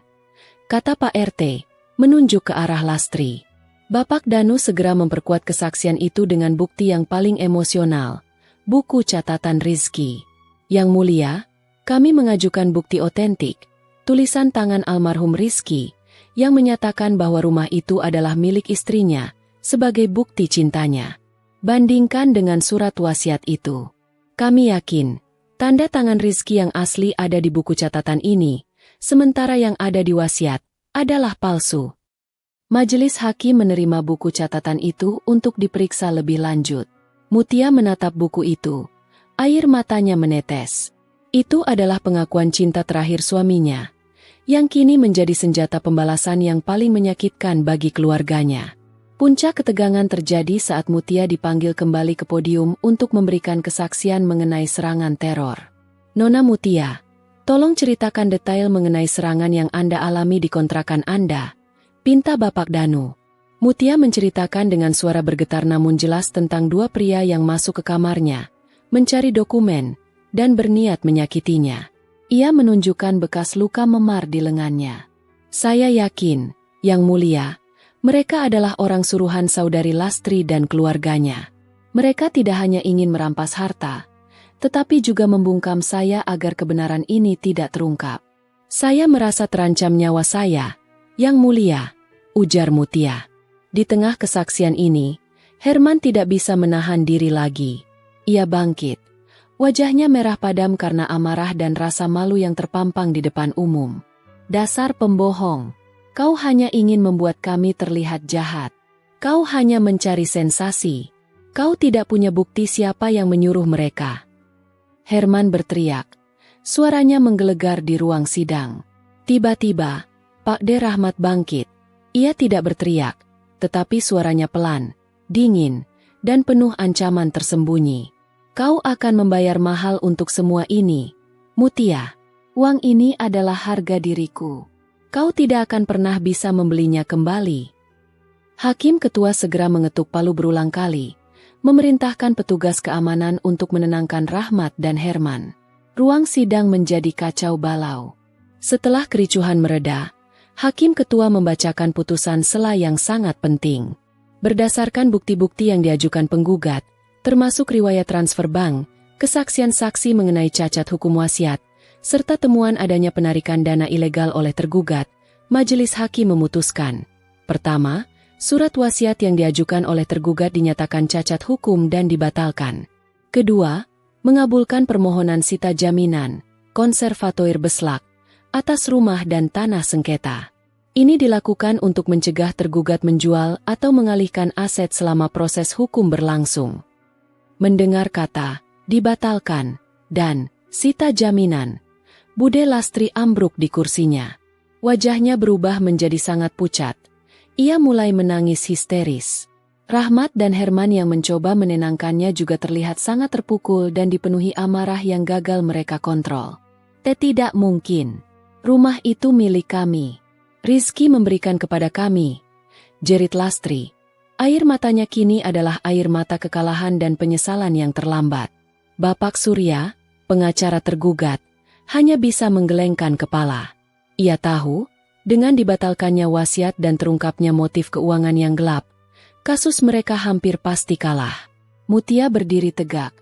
Speaker 1: kata Pak RT, menunjuk ke arah Lastri. Bapak Danu segera memperkuat kesaksian itu dengan bukti yang paling emosional, buku catatan Rizky. Yang mulia, kami mengajukan bukti otentik, tulisan tangan almarhum Rizky, yang menyatakan bahwa rumah itu adalah milik istrinya, sebagai bukti cintanya. Bandingkan dengan surat wasiat itu. Kami yakin, tanda tangan Rizky yang asli ada di buku catatan ini, sementara yang ada di wasiat adalah palsu. Majelis hakim menerima buku catatan itu untuk diperiksa lebih lanjut. Mutia menatap buku itu. Air matanya menetes. Itu adalah pengakuan cinta terakhir suaminya, yang kini menjadi senjata pembalasan yang paling menyakitkan bagi keluarganya. Puncak ketegangan terjadi saat Mutia dipanggil kembali ke podium untuk memberikan kesaksian mengenai serangan teror. Nona Mutia, tolong ceritakan detail mengenai serangan yang Anda alami di kontrakan Anda, pinta Bapak Danu. Mutia menceritakan dengan suara bergetar namun jelas tentang dua pria yang masuk ke kamarnya, mencari dokumen, dan berniat menyakitinya. Ia menunjukkan bekas luka memar di lengannya. Saya yakin, Yang Mulia, mereka adalah orang suruhan saudari Lastri dan keluarganya. Mereka tidak hanya ingin merampas harta, tetapi juga membungkam saya agar kebenaran ini tidak terungkap. Saya merasa terancam nyawa saya, Yang Mulia, ujar Mutia. Di tengah kesaksian ini, Herman tidak bisa menahan diri lagi. Ia bangkit. Wajahnya merah padam karena amarah dan rasa malu yang terpampang di depan umum. Dasar pembohong. Kau hanya ingin membuat kami terlihat jahat. Kau hanya mencari sensasi. Kau tidak punya bukti siapa yang menyuruh mereka. Herman berteriak. Suaranya menggelegar di ruang sidang. Tiba-tiba, Pak D. Rahmat bangkit. Ia tidak berteriak, tetapi suaranya pelan, dingin, dan penuh ancaman tersembunyi. Kau akan membayar mahal untuk semua ini, Mutia. Uang ini adalah harga diriku. Kau tidak akan pernah bisa membelinya kembali. Hakim ketua segera mengetuk palu berulang kali, memerintahkan petugas keamanan untuk menenangkan Rahmat dan Herman. Ruang sidang menjadi kacau balau. Setelah kericuhan mereda, Hakim ketua membacakan putusan sela yang sangat penting. Berdasarkan bukti-bukti yang diajukan penggugat, termasuk riwayat transfer bank, kesaksian saksi mengenai cacat hukum wasiat, serta temuan adanya penarikan dana ilegal oleh tergugat, majelis hakim memutuskan. Pertama, surat wasiat yang diajukan oleh tergugat dinyatakan cacat hukum dan dibatalkan. Kedua, mengabulkan permohonan sita jaminan, konservatoir Beslak, atas rumah dan tanah sengketa. Ini dilakukan untuk mencegah tergugat menjual atau mengalihkan aset selama proses hukum berlangsung. Mendengar kata, dibatalkan, dan sita jaminan, Bude Lastri ambruk di kursinya. Wajahnya berubah menjadi sangat pucat. Ia mulai menangis histeris. Rahmat dan Herman yang mencoba menenangkannya juga terlihat sangat terpukul dan dipenuhi amarah yang gagal mereka kontrol. Tidak mungkin. Rumah itu milik kami. Rizky memberikan kepada kami, jerit Lastri. Air matanya kini adalah air mata kekalahan dan penyesalan yang terlambat. Bapak Surya, pengacara tergugat, hanya bisa menggelengkan kepala. Ia tahu, dengan dibatalkannya wasiat dan terungkapnya motif keuangan yang gelap, kasus mereka hampir pasti kalah. Mutia berdiri tegak,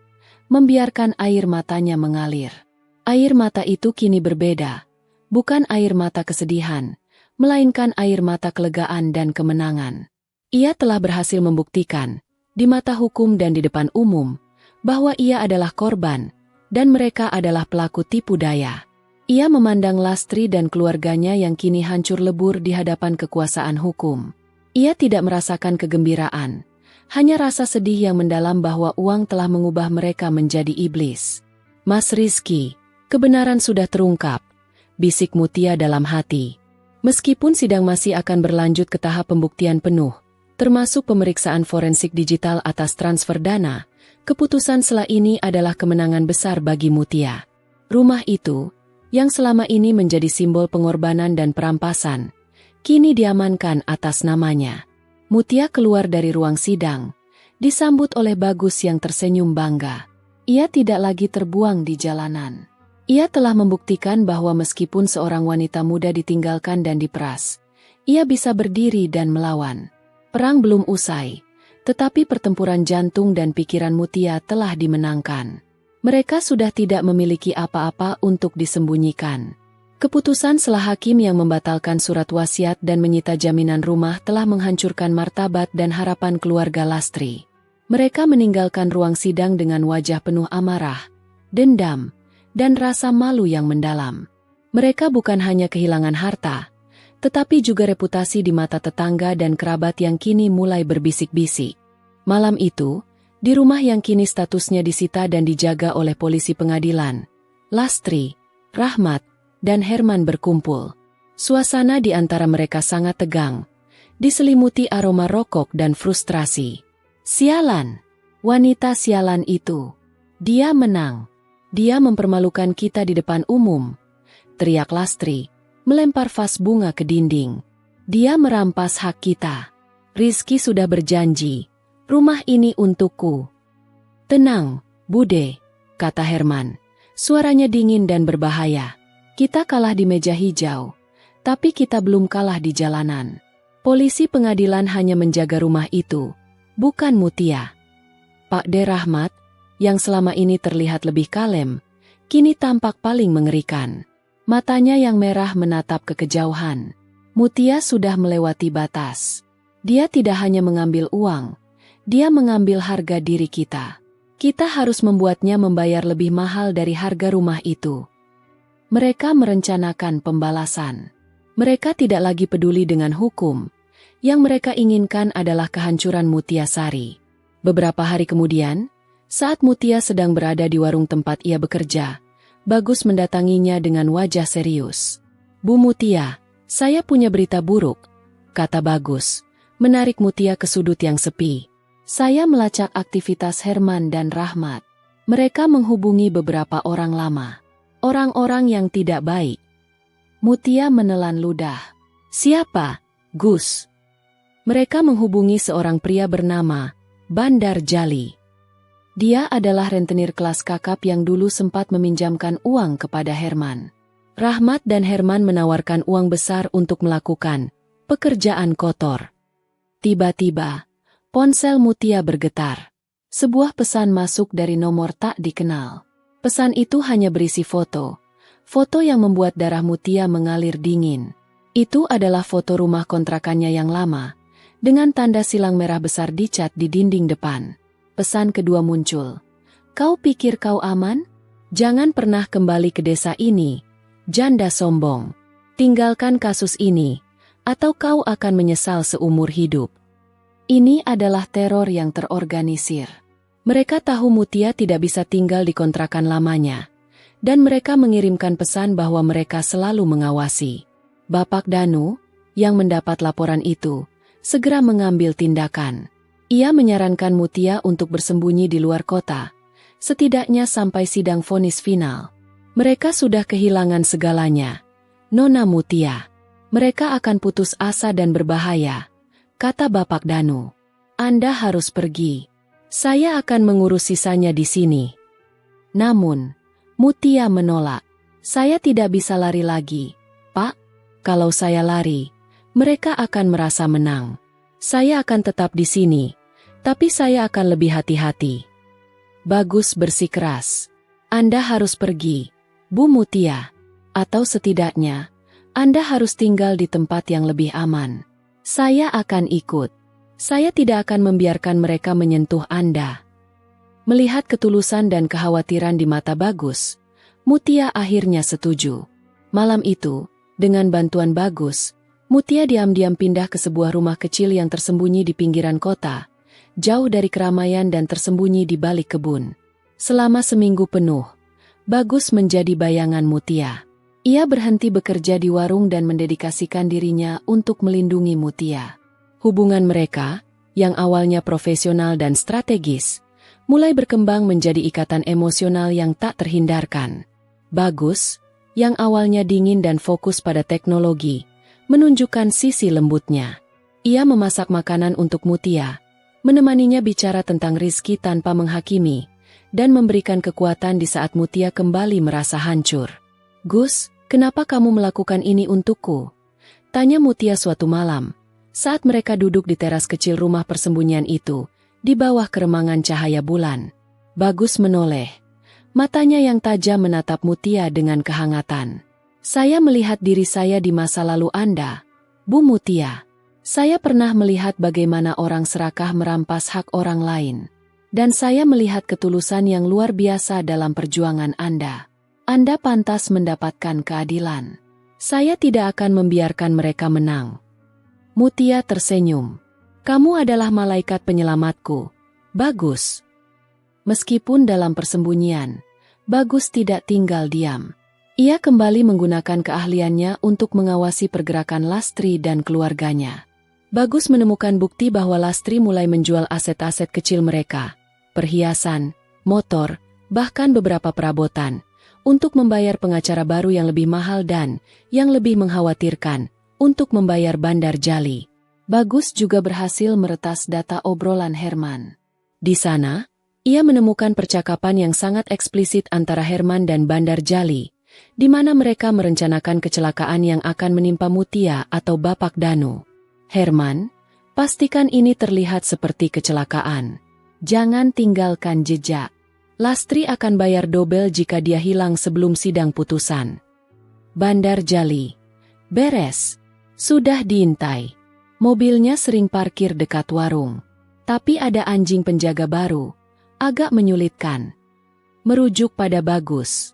Speaker 1: membiarkan air matanya mengalir. Air mata itu kini berbeda, bukan air mata kesedihan, melainkan air mata kelegaan dan kemenangan. Ia telah berhasil membuktikan, di mata hukum dan di depan umum, bahwa ia adalah korban, dan mereka adalah pelaku tipu daya. Ia memandang Lastri dan keluarganya yang kini hancur lebur di hadapan kekuasaan hukum. Ia tidak merasakan kegembiraan, hanya rasa sedih yang mendalam bahwa uang telah mengubah mereka menjadi iblis. Mas Rizky, kebenaran sudah terungkap, bisik Mutia dalam hati. Meskipun sidang masih akan berlanjut ke tahap pembuktian penuh, termasuk pemeriksaan forensik digital atas transfer dana, keputusan sela ini adalah kemenangan besar bagi Mutia. Rumah itu, yang selama ini menjadi simbol pengorbanan dan perampasan, kini diamankan atas namanya. Mutia keluar dari ruang sidang, disambut oleh Bagus yang tersenyum bangga. Ia tidak lagi terbuang di jalanan. Ia telah membuktikan bahwa meskipun seorang wanita muda ditinggalkan dan diperas, Ia bisa berdiri dan melawan. Perang belum usai, tetapi pertempuran jantung dan pikiran Mutia telah dimenangkan. Mereka sudah tidak memiliki apa-apa untuk disembunyikan. Keputusan selah hakim yang membatalkan surat wasiat dan menyita jaminan rumah telah menghancurkan martabat dan harapan keluarga Lastri. Mereka meninggalkan ruang sidang dengan wajah penuh amarah, dendam, dan rasa malu yang mendalam. Mereka bukan hanya kehilangan harta, tetapi juga reputasi di mata tetangga dan kerabat yang kini mulai berbisik-bisik. Malam itu, di rumah yang kini statusnya disita dan dijaga oleh polisi pengadilan, Lastri, Rahmat, dan Herman berkumpul. Suasana di antara mereka sangat tegang, diselimuti aroma rokok dan frustrasi. Sialan! Wanita sialan itu. Dia menang. Dia mempermalukan kita di depan umum, teriak Lastri, melempar vas bunga ke dinding. Dia merampas hak kita. Rizky sudah berjanji, rumah ini untukku. Tenang, Bude, kata Herman. Suaranya dingin dan berbahaya. Kita kalah di meja hijau, tapi kita belum kalah di jalanan. Polisi pengadilan hanya menjaga rumah itu, bukan Mutia. Pak D. Rahmat, yang selama ini terlihat lebih kalem, kini tampak paling mengerikan. Matanya yang merah menatap ke kejauhan. Mutia sudah melewati batas. Dia tidak hanya mengambil uang, dia mengambil harga diri kita. Kita harus membuatnya membayar lebih mahal dari harga rumah itu. Mereka merencanakan pembalasan. Mereka tidak lagi peduli dengan hukum. Yang mereka inginkan adalah kehancuran Mutia Sari. Beberapa hari kemudian, saat Mutia sedang berada di warung tempat ia bekerja, Bagus mendatanginya dengan wajah serius. Bu Mutia, saya punya berita buruk, kata Bagus, menarik Mutia ke sudut yang sepi. Saya melacak aktivitas Herman dan Rahmat. Mereka menghubungi beberapa orang lama. Orang-orang yang tidak baik. Mutia menelan ludah. Siapa, Gus? Mereka menghubungi seorang pria bernama Bandar Jali. Dia adalah rentenir kelas kakap yang dulu sempat meminjamkan uang kepada Herman. Rahmat dan Herman menawarkan uang besar untuk melakukan pekerjaan kotor. Tiba-tiba, ponsel Mutia bergetar. Sebuah pesan masuk dari nomor tak dikenal. Pesan itu hanya berisi foto. Foto yang membuat darah Mutia mengalir dingin. Itu adalah foto rumah kontrakannya yang lama, dengan tanda silang merah besar dicat di dinding depan. Pesan kedua muncul. Kau pikir kau aman? Jangan pernah kembali ke desa ini, janda sombong. Tinggalkan kasus ini, atau kau akan menyesal seumur hidup. Ini adalah teror yang terorganisir. Mereka tahu Mutia tidak bisa tinggal di kontrakan lamanya, dan mereka mengirimkan pesan bahwa mereka selalu mengawasi. Bapak Danu, yang mendapat laporan itu, segera mengambil tindakan. Ia menyarankan Mutia untuk bersembunyi di luar kota, setidaknya sampai sidang vonis final. Mereka sudah kehilangan segalanya. Nona Mutia, mereka akan putus asa dan berbahaya, kata Bapak Danu. Anda harus pergi. Saya akan mengurus sisanya di sini. Namun, Mutia menolak. Saya tidak bisa lari lagi, Pak. Kalau saya lari, mereka akan merasa menang. Saya akan tetap di sini, tapi saya akan lebih hati-hati. Bagus bersikeras. Anda harus pergi, Bu Mutia. Atau setidaknya, Anda harus tinggal di tempat yang lebih aman. Saya akan ikut. Saya tidak akan membiarkan mereka menyentuh Anda. Melihat ketulusan dan kekhawatiran di mata Bagus, Mutia akhirnya setuju. Malam itu, dengan bantuan Bagus, Mutia diam-diam pindah ke sebuah rumah kecil yang tersembunyi di pinggiran kota, jauh dari keramaian dan tersembunyi di balik kebun. Selama seminggu penuh, Bagus menjadi bayangan Mutia. Ia berhenti bekerja di warung dan mendedikasikan dirinya untuk melindungi Mutia. Hubungan mereka, yang awalnya profesional dan strategis, mulai berkembang menjadi ikatan emosional yang tak terhindarkan. Bagus, yang awalnya dingin dan fokus pada teknologi, menunjukkan sisi lembutnya. Ia memasak makanan untuk Mutia, menemaninya bicara tentang Rizky tanpa menghakimi, dan memberikan kekuatan di saat Mutia kembali merasa hancur. Gus, kenapa kamu melakukan ini untukku? Tanya Mutia suatu malam, saat mereka duduk di teras kecil rumah persembunyian itu, di bawah keremangan cahaya bulan. Bagus menoleh. Matanya yang tajam menatap Mutia dengan kehangatan. Saya melihat diri saya di masa lalu Anda, Bu Mutia. Saya pernah melihat bagaimana orang serakah merampas hak orang lain. Dan saya melihat ketulusan yang luar biasa dalam perjuangan Anda. Anda pantas mendapatkan keadilan. Saya tidak akan membiarkan mereka menang. Mutia tersenyum. Kamu adalah malaikat penyelamatku, Bagus. Meskipun dalam persembunyian, Bagus tidak tinggal diam. Ia kembali menggunakan keahliannya untuk mengawasi pergerakan Lastri dan keluarganya. Bagus menemukan bukti bahwa Lastri mulai menjual aset-aset kecil mereka, perhiasan, motor, bahkan beberapa perabotan, untuk membayar pengacara baru yang lebih mahal dan, yang lebih mengkhawatirkan, untuk membayar Bandar Jali. Bagus juga berhasil meretas data obrolan Herman. Di sana, ia menemukan percakapan yang sangat eksplisit antara Herman dan Bandar Jali, di mana mereka merencanakan kecelakaan yang akan menimpa Mutia atau Bapak Danu. Herman, pastikan ini terlihat seperti kecelakaan. Jangan tinggalkan jejak. Lastri akan bayar dobel jika dia hilang sebelum sidang putusan. Bandar Jali. Beres. Sudah diintai. Mobilnya sering parkir dekat warung. Tapi ada anjing penjaga baru. Agak menyulitkan. Merujuk pada Bagus.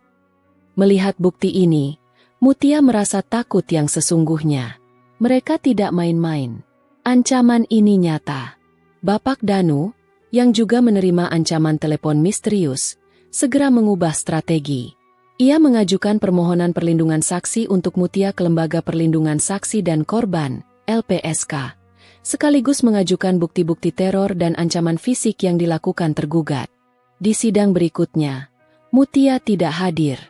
Speaker 1: Melihat bukti ini, Mutia merasa takut yang sesungguhnya. Mereka tidak main-main. Ancaman ini nyata. Bapak Danu, yang juga menerima ancaman telepon misterius, segera mengubah strategi. Ia mengajukan permohonan perlindungan saksi untuk Mutia ke Lembaga Perlindungan Saksi dan Korban, LPSK, sekaligus mengajukan bukti-bukti teror dan ancaman fisik yang dilakukan tergugat. Di sidang berikutnya, Mutia tidak hadir.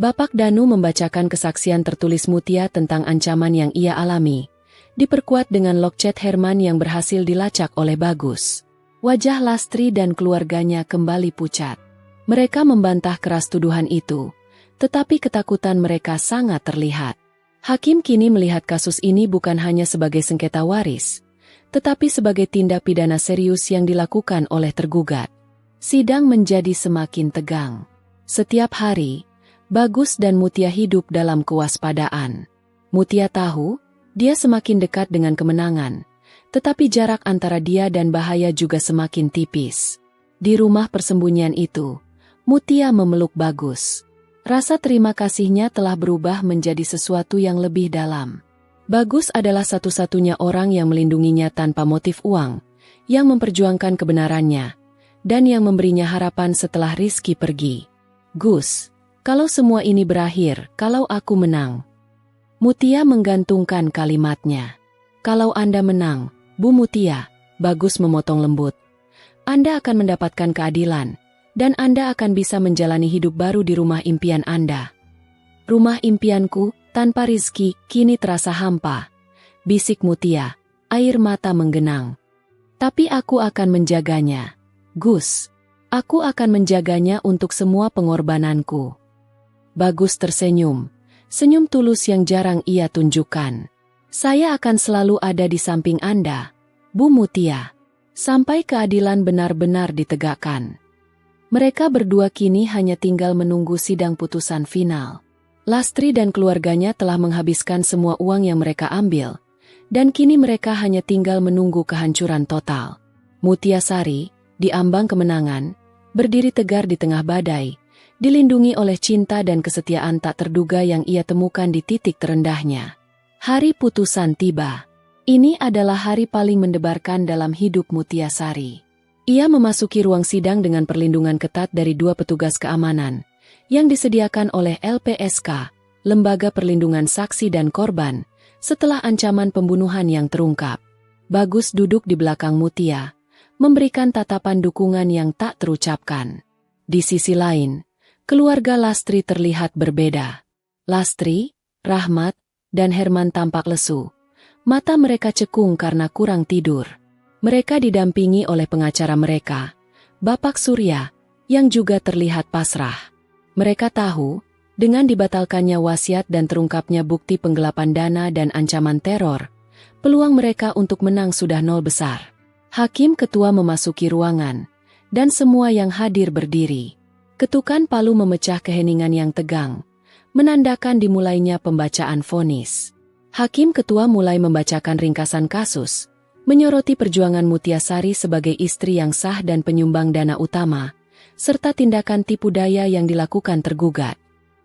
Speaker 1: Bapak Danu membacakan kesaksian tertulis Mutia tentang ancaman yang ia alami, diperkuat dengan log chat Herman yang berhasil dilacak oleh Bagus. Wajah Lastri dan keluarganya kembali pucat. Mereka membantah keras tuduhan itu, tetapi ketakutan mereka sangat terlihat. Hakim kini melihat kasus ini bukan hanya sebagai sengketa waris, tetapi sebagai tindak pidana serius yang dilakukan oleh tergugat. Sidang menjadi semakin tegang. Setiap hari, Bagus dan Mutia hidup dalam kewaspadaan. Mutia tahu, dia semakin dekat dengan kemenangan. Tetapi jarak antara dia dan bahaya juga semakin tipis. Di rumah persembunyian itu, Mutia memeluk Bagus. Rasa terima kasihnya telah berubah menjadi sesuatu yang lebih dalam. Bagus adalah satu-satunya orang yang melindunginya tanpa motif uang, yang memperjuangkan kebenarannya, dan yang memberinya harapan setelah Rizky pergi. Gus, kalau semua ini berakhir, kalau aku menang. Mutia menggantungkan kalimatnya. Kalau Anda menang, Bu Mutia, Bagus memotong lembut. Anda akan mendapatkan keadilan, dan Anda akan bisa menjalani hidup baru di rumah impian Anda. Rumah impianku, tanpa Rizky, kini terasa hampa. Bisik Mutia, air mata menggenang. Tapi aku akan menjaganya. Gus, aku akan menjaganya untuk semua pengorbananku. Bagus tersenyum, senyum tulus yang jarang ia tunjukkan. Saya akan selalu ada di samping Anda, Bu Mutia, sampai keadilan benar-benar ditegakkan. Mereka berdua kini hanya tinggal menunggu sidang putusan final. Lastri dan keluarganya telah menghabiskan semua uang yang mereka ambil, dan kini mereka hanya tinggal menunggu kehancuran total. Mutia Sari, di ambang kemenangan, berdiri tegar di tengah badai, dilindungi oleh cinta dan kesetiaan tak terduga yang ia temukan di titik terendahnya. Hari putusan tiba. Ini adalah hari paling mendebarkan dalam hidup Mutia Sari. Ia memasuki ruang sidang dengan perlindungan ketat dari 2 petugas keamanan, yang disediakan oleh LPSK, Lembaga Perlindungan Saksi dan Korban, setelah ancaman pembunuhan yang terungkap. Bagus duduk di belakang Mutia, memberikan tatapan dukungan yang tak terucapkan. Di sisi lain, keluarga Lastri terlihat berbeda. Lastri, Rahmat, dan Herman tampak lesu. Mata mereka cekung karena kurang tidur. Mereka didampingi oleh pengacara mereka, Bapak Surya, yang juga terlihat pasrah. Mereka tahu, Dengan dibatalkannya wasiat dan terungkapnya bukti penggelapan dana dan ancaman teror, peluang mereka untuk menang sudah nol besar. Hakim ketua memasuki ruangan, dan semua yang hadir berdiri. Ketukan palu memecah keheningan yang tegang, menandakan dimulainya pembacaan vonis. Hakim ketua mulai membacakan ringkasan kasus, menyoroti perjuangan Mutiasari sebagai istri yang sah dan penyumbang dana utama, serta tindakan tipu daya yang dilakukan tergugat.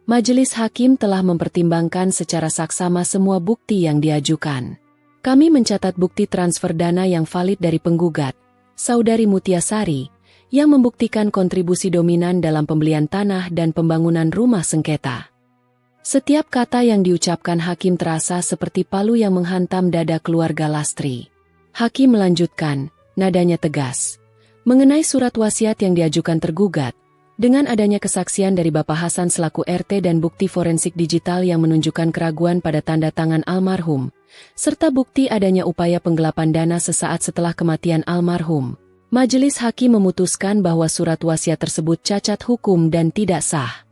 Speaker 1: Majelis hakim telah mempertimbangkan secara saksama semua bukti yang diajukan. Kami mencatat bukti transfer dana yang valid dari penggugat, Saudari Mutiasari, yang membuktikan kontribusi dominan dalam pembelian tanah dan pembangunan rumah sengketa. Setiap kata yang diucapkan hakim terasa seperti palu yang menghantam dada keluarga Lastri. Hakim melanjutkan, nadanya tegas, mengenai surat wasiat yang diajukan tergugat, dengan adanya kesaksian dari Bapak Hasan selaku RT dan bukti forensik digital yang menunjukkan keraguan pada tanda tangan almarhum, serta bukti adanya upaya penggelapan dana sesaat setelah kematian almarhum, majelis hakim memutuskan bahwa surat wasiat tersebut cacat hukum dan tidak sah.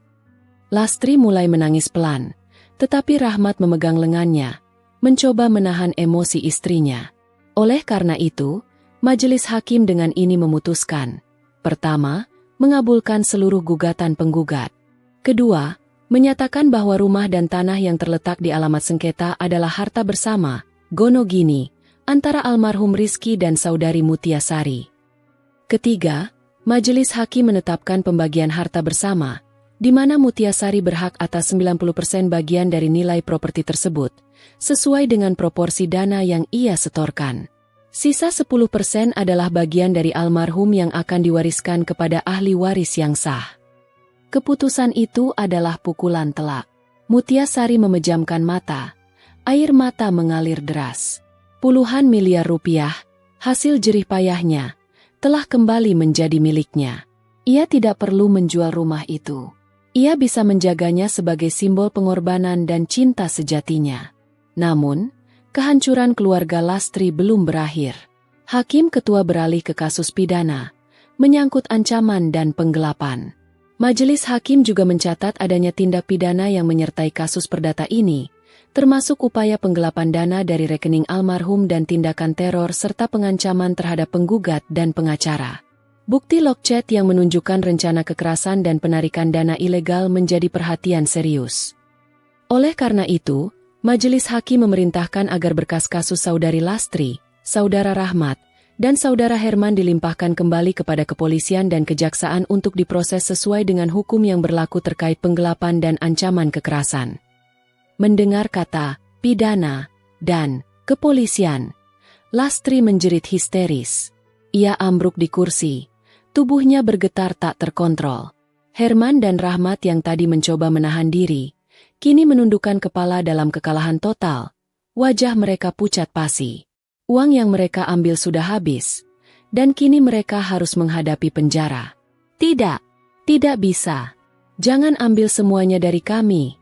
Speaker 1: Lastri mulai menangis pelan, tetapi Rahmat memegang lengannya, mencoba menahan emosi istrinya. Oleh karena itu, majelis hakim dengan ini memutuskan, pertama, mengabulkan seluruh gugatan penggugat. Kedua, menyatakan bahwa rumah dan tanah yang terletak di alamat sengketa adalah harta bersama, Gonogini, antara almarhum Rizky dan Saudari Mutiasari. Ketiga, majelis hakim menetapkan pembagian harta bersama, di mana Mutiasari berhak atas 90% bagian dari nilai properti tersebut, sesuai dengan proporsi dana yang ia setorkan. Sisa 10% adalah bagian dari almarhum yang akan diwariskan kepada ahli waris yang sah. Keputusan itu adalah pukulan telak. Mutiasari memejamkan mata. Air mata mengalir deras. Puluhan miliar rupiah, hasil jerih payahnya, telah kembali menjadi miliknya. Ia tidak perlu menjual rumah itu. Ia bisa menjaganya sebagai simbol pengorbanan dan cinta sejatinya. Namun, kehancuran keluarga Lastri belum berakhir. Hakim ketua beralih ke kasus pidana, menyangkut ancaman dan penggelapan. Majelis hakim juga mencatat adanya tindak pidana yang menyertai kasus perdata ini, termasuk upaya penggelapan dana dari rekening almarhum dan tindakan teror serta pengancaman terhadap penggugat dan pengacara. Bukti logchat yang menunjukkan rencana kekerasan dan penarikan dana ilegal menjadi perhatian serius. Oleh karena itu, majelis hakim memerintahkan agar berkas kasus Saudari Lastri, Saudara Rahmat, dan Saudara Herman dilimpahkan kembali kepada kepolisian dan kejaksaan untuk diproses sesuai dengan hukum yang berlaku terkait penggelapan dan ancaman kekerasan. Mendengar kata pidana dan kepolisian, Lastri menjerit histeris. Ia ambruk di kursi, tubuhnya bergetar tak terkontrol. Herman dan Rahmat yang tadi mencoba menahan diri, kini menundukkan kepala dalam kekalahan total. Wajah mereka pucat pasi. Uang yang mereka ambil sudah habis, dan kini mereka harus menghadapi penjara. Tidak, tidak bisa. Jangan ambil semuanya dari kami,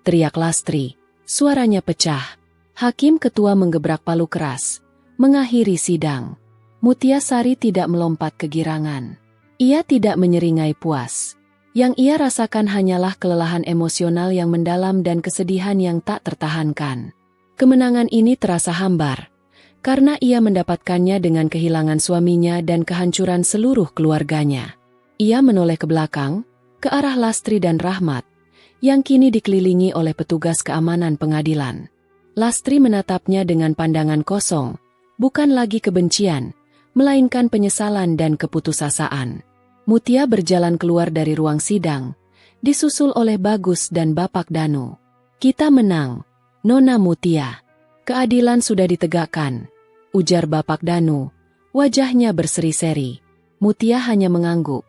Speaker 1: teriak Lastri. Suaranya pecah. Hakim ketua menggebrak palu keras, mengakhiri sidang. Mutiasari tidak melompat kegirangan. Ia tidak menyeringai puas. Yang ia rasakan hanyalah kelelahan emosional yang mendalam dan kesedihan yang tak tertahankan. Kemenangan ini terasa hambar, karena ia mendapatkannya dengan kehilangan suaminya dan kehancuran seluruh keluarganya. Ia menoleh ke belakang, ke arah Lastri dan Rahmat, yang kini dikelilingi oleh petugas keamanan pengadilan. Lastri menatapnya dengan pandangan kosong, bukan lagi kebencian, melainkan penyesalan dan keputusasaan. Mutia berjalan keluar dari ruang sidang, disusul oleh Bagus dan Bapak Danu. Kita menang, Nona Mutia. Keadilan sudah ditegakkan, ujar Bapak Danu, wajahnya berseri-seri. Mutia hanya mengangguk,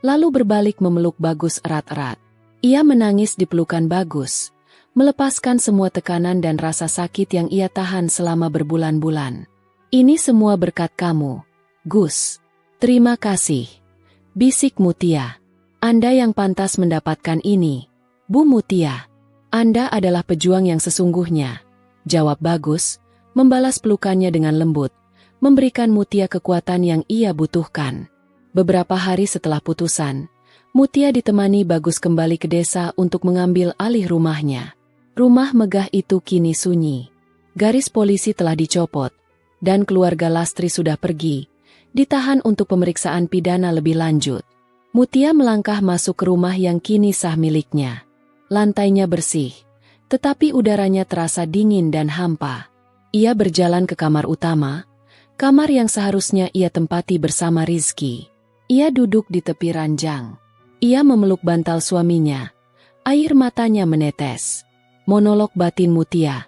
Speaker 1: lalu berbalik memeluk Bagus erat-erat. Ia menangis di pelukan Bagus, melepaskan semua tekanan dan rasa sakit yang ia tahan selama berbulan-bulan. Ini semua berkat kamu, Gus. Terima kasih, bisik Mutia. Anda yang pantas mendapatkan ini, Bu Mutia. Anda adalah pejuang yang sesungguhnya, jawab Bagus, membalas pelukannya dengan lembut, memberikan Mutia kekuatan yang ia butuhkan. Beberapa hari setelah putusan, Mutia ditemani Bagus kembali ke desa untuk mengambil alih rumahnya. Rumah megah itu kini sunyi. Garis polisi telah dicopot, dan keluarga Lastri sudah pergi, ditahan untuk pemeriksaan pidana lebih lanjut. Mutia melangkah masuk ke rumah yang kini sah miliknya. Lantainya bersih, tetapi udaranya terasa dingin dan hampa. Ia berjalan ke kamar utama, kamar yang seharusnya ia tempati bersama Rizky. Ia duduk di tepi ranjang. Ia memeluk bantal suaminya. Air matanya menetes. Monolog batin Mutia.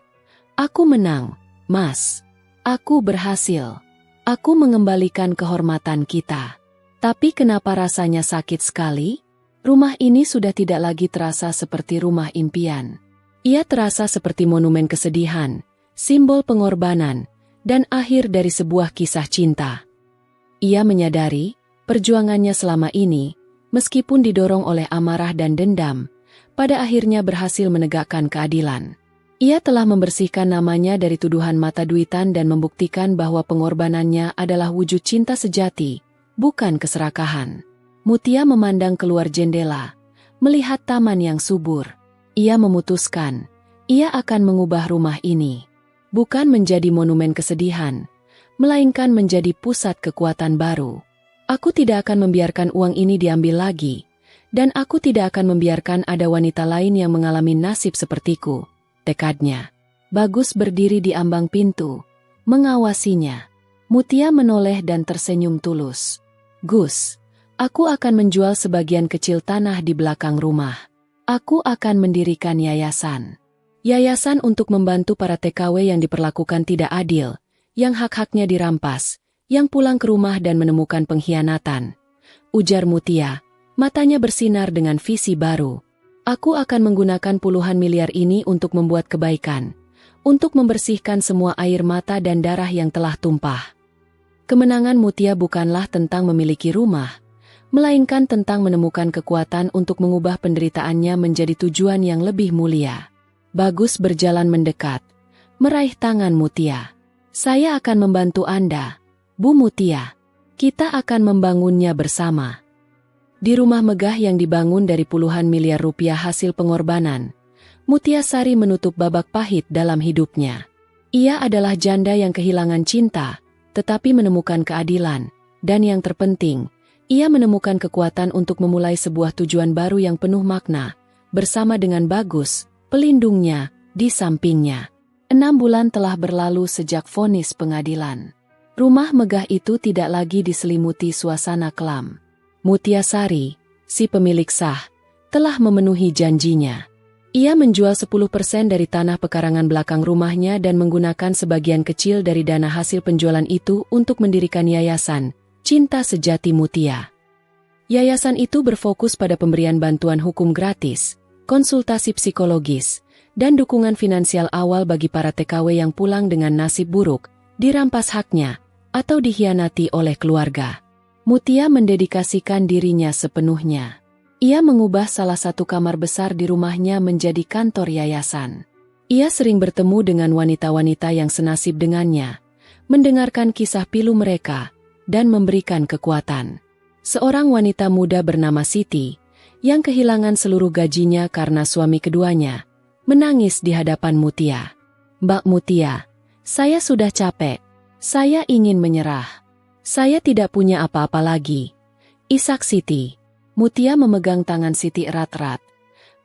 Speaker 1: Aku menang, Mas. Aku berhasil. Aku mengembalikan kehormatan kita. Tapi kenapa rasanya sakit sekali? Rumah ini sudah tidak lagi terasa seperti rumah impian. Ia terasa seperti monumen kesedihan, simbol pengorbanan, dan akhir dari sebuah kisah cinta. Ia menyadari, perjuangannya selama ini, meskipun didorong oleh amarah dan dendam, pada akhirnya berhasil menegakkan keadilan. Ia telah membersihkan namanya dari tuduhan mata duitan dan membuktikan bahwa pengorbanannya adalah wujud cinta sejati, bukan keserakahan. Mutia memandang keluar jendela, melihat taman yang subur. Ia memutuskan, ia akan mengubah rumah ini. Bukan menjadi monumen kesedihan, melainkan menjadi pusat kekuatan baru. Aku tidak akan membiarkan uang ini diambil lagi, dan aku tidak akan membiarkan ada wanita lain yang mengalami nasib sepertiku. Tekadnya. Bagus berdiri di ambang pintu, mengawasinya. Mutia menoleh dan tersenyum tulus. Gus, aku akan menjual sebagian kecil tanah di belakang rumah. Aku akan mendirikan yayasan. Yayasan untuk membantu para TKW yang diperlakukan tidak adil, yang hak-haknya dirampas, yang pulang ke rumah dan menemukan pengkhianatan. Ujar Mutia, matanya bersinar dengan visi baru. Aku akan menggunakan puluhan miliar ini untuk membuat kebaikan, untuk membersihkan semua air mata dan darah yang telah tumpah. Kemenangan Mutia bukanlah tentang memiliki rumah, melainkan tentang menemukan kekuatan untuk mengubah penderitaannya menjadi tujuan yang lebih mulia. Bagus berjalan mendekat, meraih tangan Mutia. Saya akan membantu Anda, Bu Mutia. Kita akan membangunnya bersama. Di rumah megah yang dibangun dari puluhan miliar rupiah hasil pengorbanan, Mutia Sari menutup babak pahit dalam hidupnya. Ia adalah janda yang kehilangan cinta, tetapi menemukan keadilan, dan yang terpenting, ia menemukan kekuatan untuk memulai sebuah tujuan baru yang penuh makna, bersama dengan Bagus, pelindungnya, di sampingnya. 6 bulan telah berlalu sejak vonis pengadilan. Rumah megah itu tidak lagi diselimuti suasana kelam. Mutia Sari, si pemilik sah, telah memenuhi janjinya. Ia menjual 10% dari tanah pekarangan belakang rumahnya dan menggunakan sebagian kecil dari dana hasil penjualan itu untuk mendirikan yayasan, Cinta Sejati Mutia. Yayasan itu berfokus pada pemberian bantuan hukum gratis, konsultasi psikologis, dan dukungan finansial awal bagi para TKW yang pulang dengan nasib buruk, dirampas haknya, atau dikhianati oleh keluarga. Mutia mendedikasikan dirinya sepenuhnya. Ia mengubah salah satu kamar besar di rumahnya menjadi kantor yayasan. Ia sering bertemu dengan wanita-wanita yang senasib dengannya, mendengarkan kisah pilu mereka, dan memberikan kekuatan. Seorang wanita muda bernama Siti, yang kehilangan seluruh gajinya karena suami keduanya, menangis di hadapan Mutia. Mbak Mutia, saya sudah capek. Saya ingin menyerah. Saya tidak punya apa-apa lagi. Isak Siti. Mutia memegang tangan Siti erat-erat.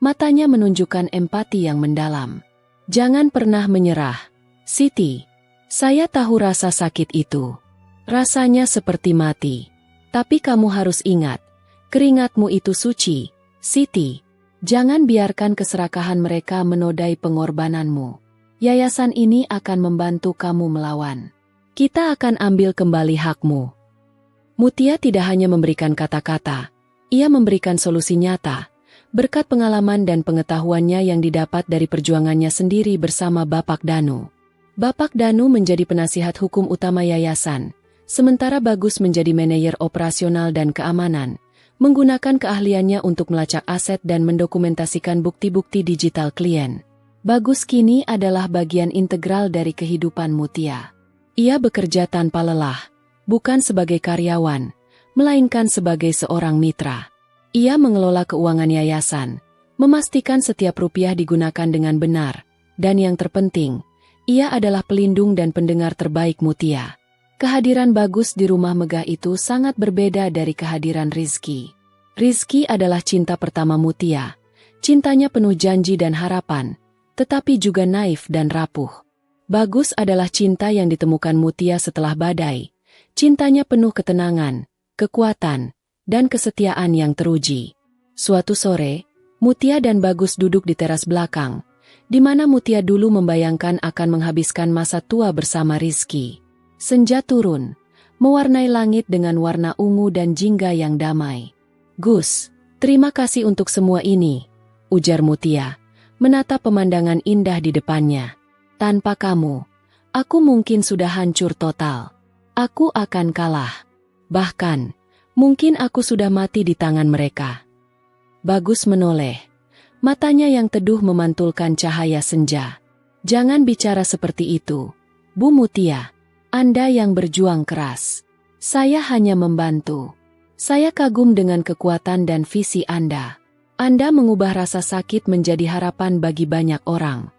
Speaker 1: Matanya menunjukkan empati yang mendalam. Jangan pernah menyerah, Siti. Saya tahu rasa sakit itu. Rasanya seperti mati. Tapi kamu harus ingat, keringatmu itu suci, Siti. Jangan biarkan keserakahan mereka menodai pengorbananmu. Yayasan ini akan membantu kamu melawan. Kita akan ambil kembali hakmu. Mutia tidak hanya memberikan kata-kata, ia memberikan solusi nyata, berkat pengalaman dan pengetahuannya yang didapat dari perjuangannya sendiri bersama Bapak Danu. Bapak Danu menjadi penasihat hukum utama yayasan, sementara Bagus menjadi manajer operasional dan keamanan, menggunakan keahliannya untuk melacak aset dan mendokumentasikan bukti-bukti digital klien. Bagus kini adalah bagian integral dari kehidupan Mutia. Ia bekerja tanpa lelah, bukan sebagai karyawan, melainkan sebagai seorang mitra. Ia mengelola keuangan yayasan, memastikan setiap rupiah digunakan dengan benar, dan yang terpenting, ia adalah pelindung dan pendengar terbaik Mutia. Kehadiran Bagus di rumah megah itu sangat berbeda dari kehadiran Rizky. Rizky adalah cinta pertama Mutia. Cintanya penuh janji dan harapan, tetapi juga naif dan rapuh. Bagus adalah cinta yang ditemukan Mutia setelah badai. Cintanya penuh ketenangan, kekuatan, dan kesetiaan yang teruji. Suatu sore, Mutia dan Bagus duduk di teras belakang, di mana Mutia dulu membayangkan akan menghabiskan masa tua bersama Rizky. Senja turun, mewarnai langit dengan warna ungu dan jingga yang damai. "Gus, terima kasih untuk semua ini," ujar Mutia, menatap pemandangan indah di depannya. "Tanpa kamu, aku mungkin sudah hancur total. Aku akan kalah. Bahkan, mungkin aku sudah mati di tangan mereka." Bagus menoleh. Matanya yang teduh memantulkan cahaya senja. "Jangan bicara seperti itu, Bu Mutia. Anda yang berjuang keras. Saya hanya membantu. Saya kagum dengan kekuatan dan visi Anda. Anda mengubah rasa sakit menjadi harapan bagi banyak orang.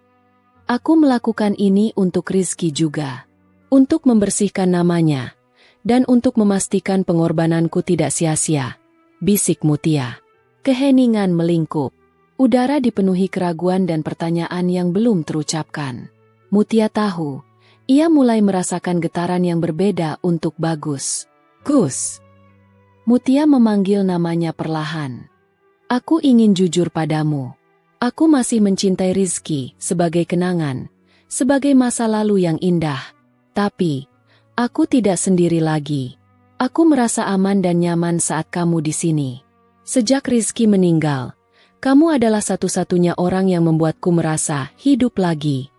Speaker 1: Aku melakukan ini untuk Rizky juga. Untuk membersihkan namanya. Dan untuk memastikan pengorbananku tidak sia-sia," bisik Mutia. Keheningan melingkup. Udara dipenuhi keraguan dan pertanyaan yang belum terucapkan. Mutia tahu, ia mulai merasakan getaran yang berbeda untuk Bagus. "Gus." Mutia memanggil namanya perlahan. "Aku ingin jujur padamu. Aku masih mencintai Rizky sebagai kenangan, sebagai masa lalu yang indah. Tapi, aku tidak sendiri lagi. Aku merasa aman dan nyaman saat kamu di sini. Sejak Rizky meninggal, kamu adalah satu-satunya orang yang membuatku merasa hidup lagi."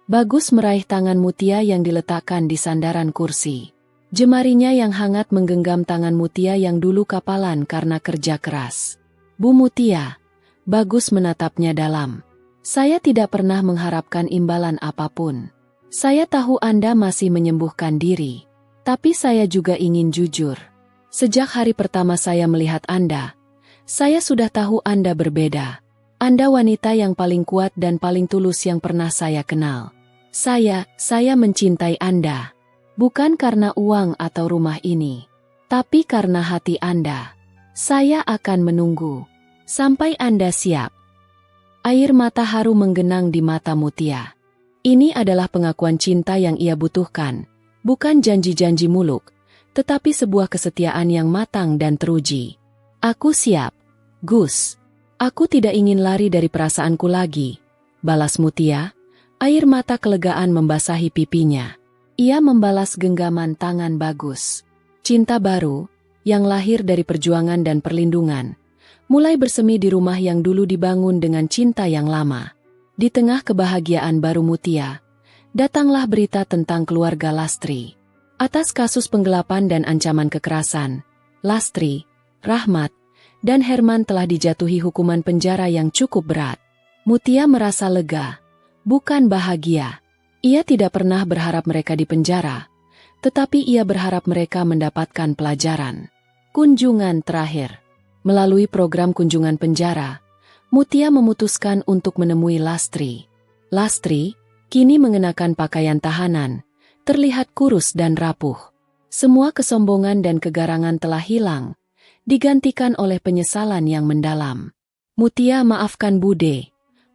Speaker 1: Bagus meraih tangan Mutia yang diletakkan di sandaran kursi. Jemarinya yang hangat menggenggam tangan Mutia yang dulu kapalan karena kerja keras. "Bu Mutia," Bagus menatapnya dalam. "Saya tidak pernah mengharapkan imbalan apapun. Saya tahu Anda masih menyembuhkan diri. Tapi saya juga ingin jujur. Sejak hari pertama saya melihat Anda, saya sudah tahu Anda berbeda. Anda wanita yang paling kuat dan paling tulus yang pernah saya kenal. Saya mencintai Anda. Bukan karena uang atau rumah ini, tapi karena hati Anda. Saya akan menunggu sampai Anda siap." Air mata haru menggenang di mata Mutia. Ini adalah pengakuan cinta yang ia butuhkan, bukan janji-janji muluk, tetapi sebuah kesetiaan yang matang dan teruji. "Aku siap, Gus. Aku tidak ingin lari dari perasaanku lagi," balas Mutia. Air mata kelegaan membasahi pipinya. Ia membalas genggaman tangan Bagus. Cinta baru, yang lahir dari perjuangan dan perlindungan, mulai bersemi di rumah yang dulu dibangun dengan cinta yang lama. Di tengah kebahagiaan baru Mutia, datanglah berita tentang keluarga Lastri. Atas kasus penggelapan dan ancaman kekerasan, Lastri, Rahmat, dan Herman telah dijatuhi hukuman penjara yang cukup berat. Mutia merasa lega, bukan bahagia. Ia tidak pernah berharap mereka dipenjara, tetapi ia berharap mereka mendapatkan pelajaran. Kunjungan terakhir. Melalui program kunjungan penjara, Mutia memutuskan untuk menemui Lastri. Lastri, kini mengenakan pakaian tahanan, terlihat kurus dan rapuh. Semua kesombongan dan kegarangan telah hilang, digantikan oleh penyesalan yang mendalam. "Mutia, maafkan Bude,"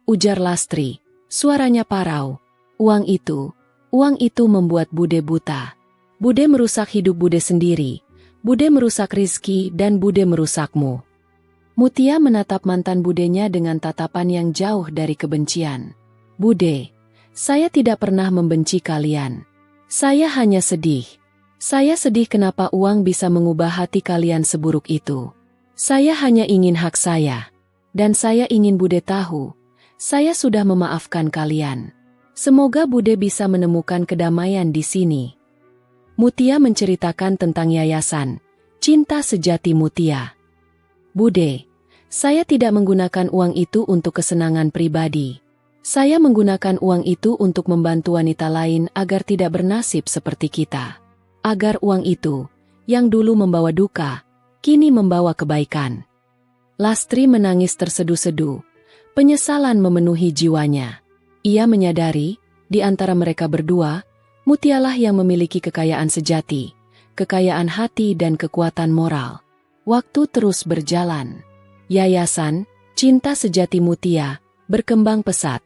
Speaker 1: ujar Lastri, suaranya parau. Uang itu membuat Bude buta. Bude merusak hidup Bude sendiri, Bude merusak Rizky dan Bude merusakmu." Mutia menatap mantan budenya dengan tatapan yang jauh dari kebencian. "Bude, saya tidak pernah membenci kalian. Saya hanya sedih. Saya sedih kenapa uang bisa mengubah hati kalian seburuk itu. Saya hanya ingin hak saya. Dan saya ingin Bude tahu, saya sudah memaafkan kalian. Semoga Bude bisa menemukan kedamaian di sini." Mutia menceritakan tentang yayasan Cinta Sejati Mutia. "Bude, saya tidak menggunakan uang itu untuk kesenangan pribadi. Saya menggunakan uang itu untuk membantu wanita lain agar tidak bernasib seperti kita. Agar uang itu, yang dulu membawa duka, kini membawa kebaikan." Lastri menangis tersedu-sedu. Penyesalan memenuhi jiwanya. Ia menyadari, di antara mereka berdua, Mutialah yang memiliki kekayaan sejati, kekayaan hati dan kekuatan moral. Waktu terus berjalan. Yayasan Cinta Sejati Mutia berkembang pesat,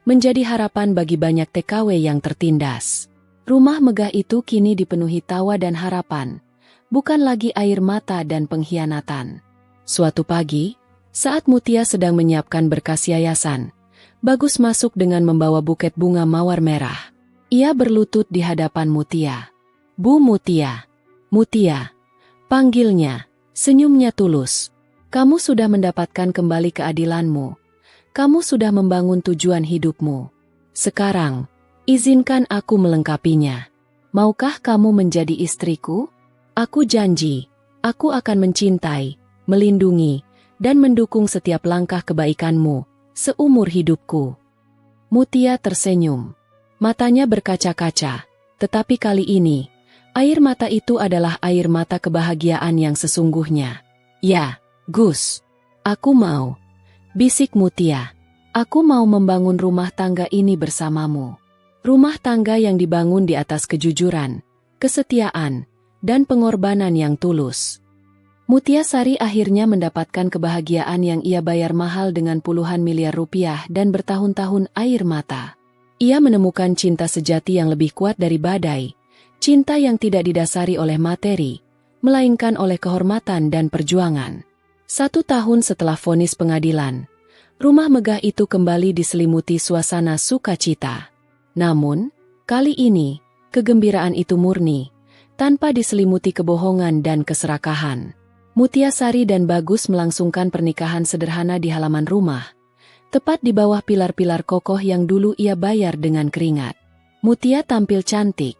Speaker 1: menjadi harapan bagi banyak TKW yang tertindas. Rumah megah itu kini dipenuhi tawa dan harapan, bukan lagi air mata dan pengkhianatan. Suatu pagi, saat Mutia sedang menyiapkan berkas yayasan, Bagus masuk dengan membawa buket bunga mawar merah. Ia berlutut di hadapan Mutia. "Bu Mutia." "Mutia," panggilnya, senyumnya tulus. "Kamu sudah mendapatkan kembali keadilanmu. Kamu sudah membangun tujuan hidupmu. Sekarang, izinkan aku melengkapinya. Maukah kamu menjadi istriku? Aku janji, aku akan mencintai, melindungi, dan mendukung setiap langkah kebaikanmu seumur hidupku." Mutia tersenyum. Matanya berkaca-kaca, tetapi kali ini, air mata itu adalah air mata kebahagiaan yang sesungguhnya. "Ya, Gus, aku mau," bisik Mutia. "Aku mau membangun rumah tangga ini bersamamu. Rumah tangga yang dibangun di atas kejujuran, kesetiaan, dan pengorbanan yang tulus." Mutia Sari akhirnya mendapatkan kebahagiaan yang ia bayar mahal dengan puluhan miliar rupiah dan bertahun-tahun air mata. Ia menemukan cinta sejati yang lebih kuat dari badai, cinta yang tidak didasari oleh materi, melainkan oleh kehormatan dan perjuangan. 1 tahun setelah vonis pengadilan, rumah megah itu kembali diselimuti suasana sukacita. Namun, kali ini, kegembiraan itu murni, tanpa diselimuti kebohongan dan keserakahan. Mutia Sari dan Bagus melangsungkan pernikahan sederhana di halaman rumah, tepat di bawah pilar-pilar kokoh yang dulu ia bayar dengan keringat. Mutia tampil cantik,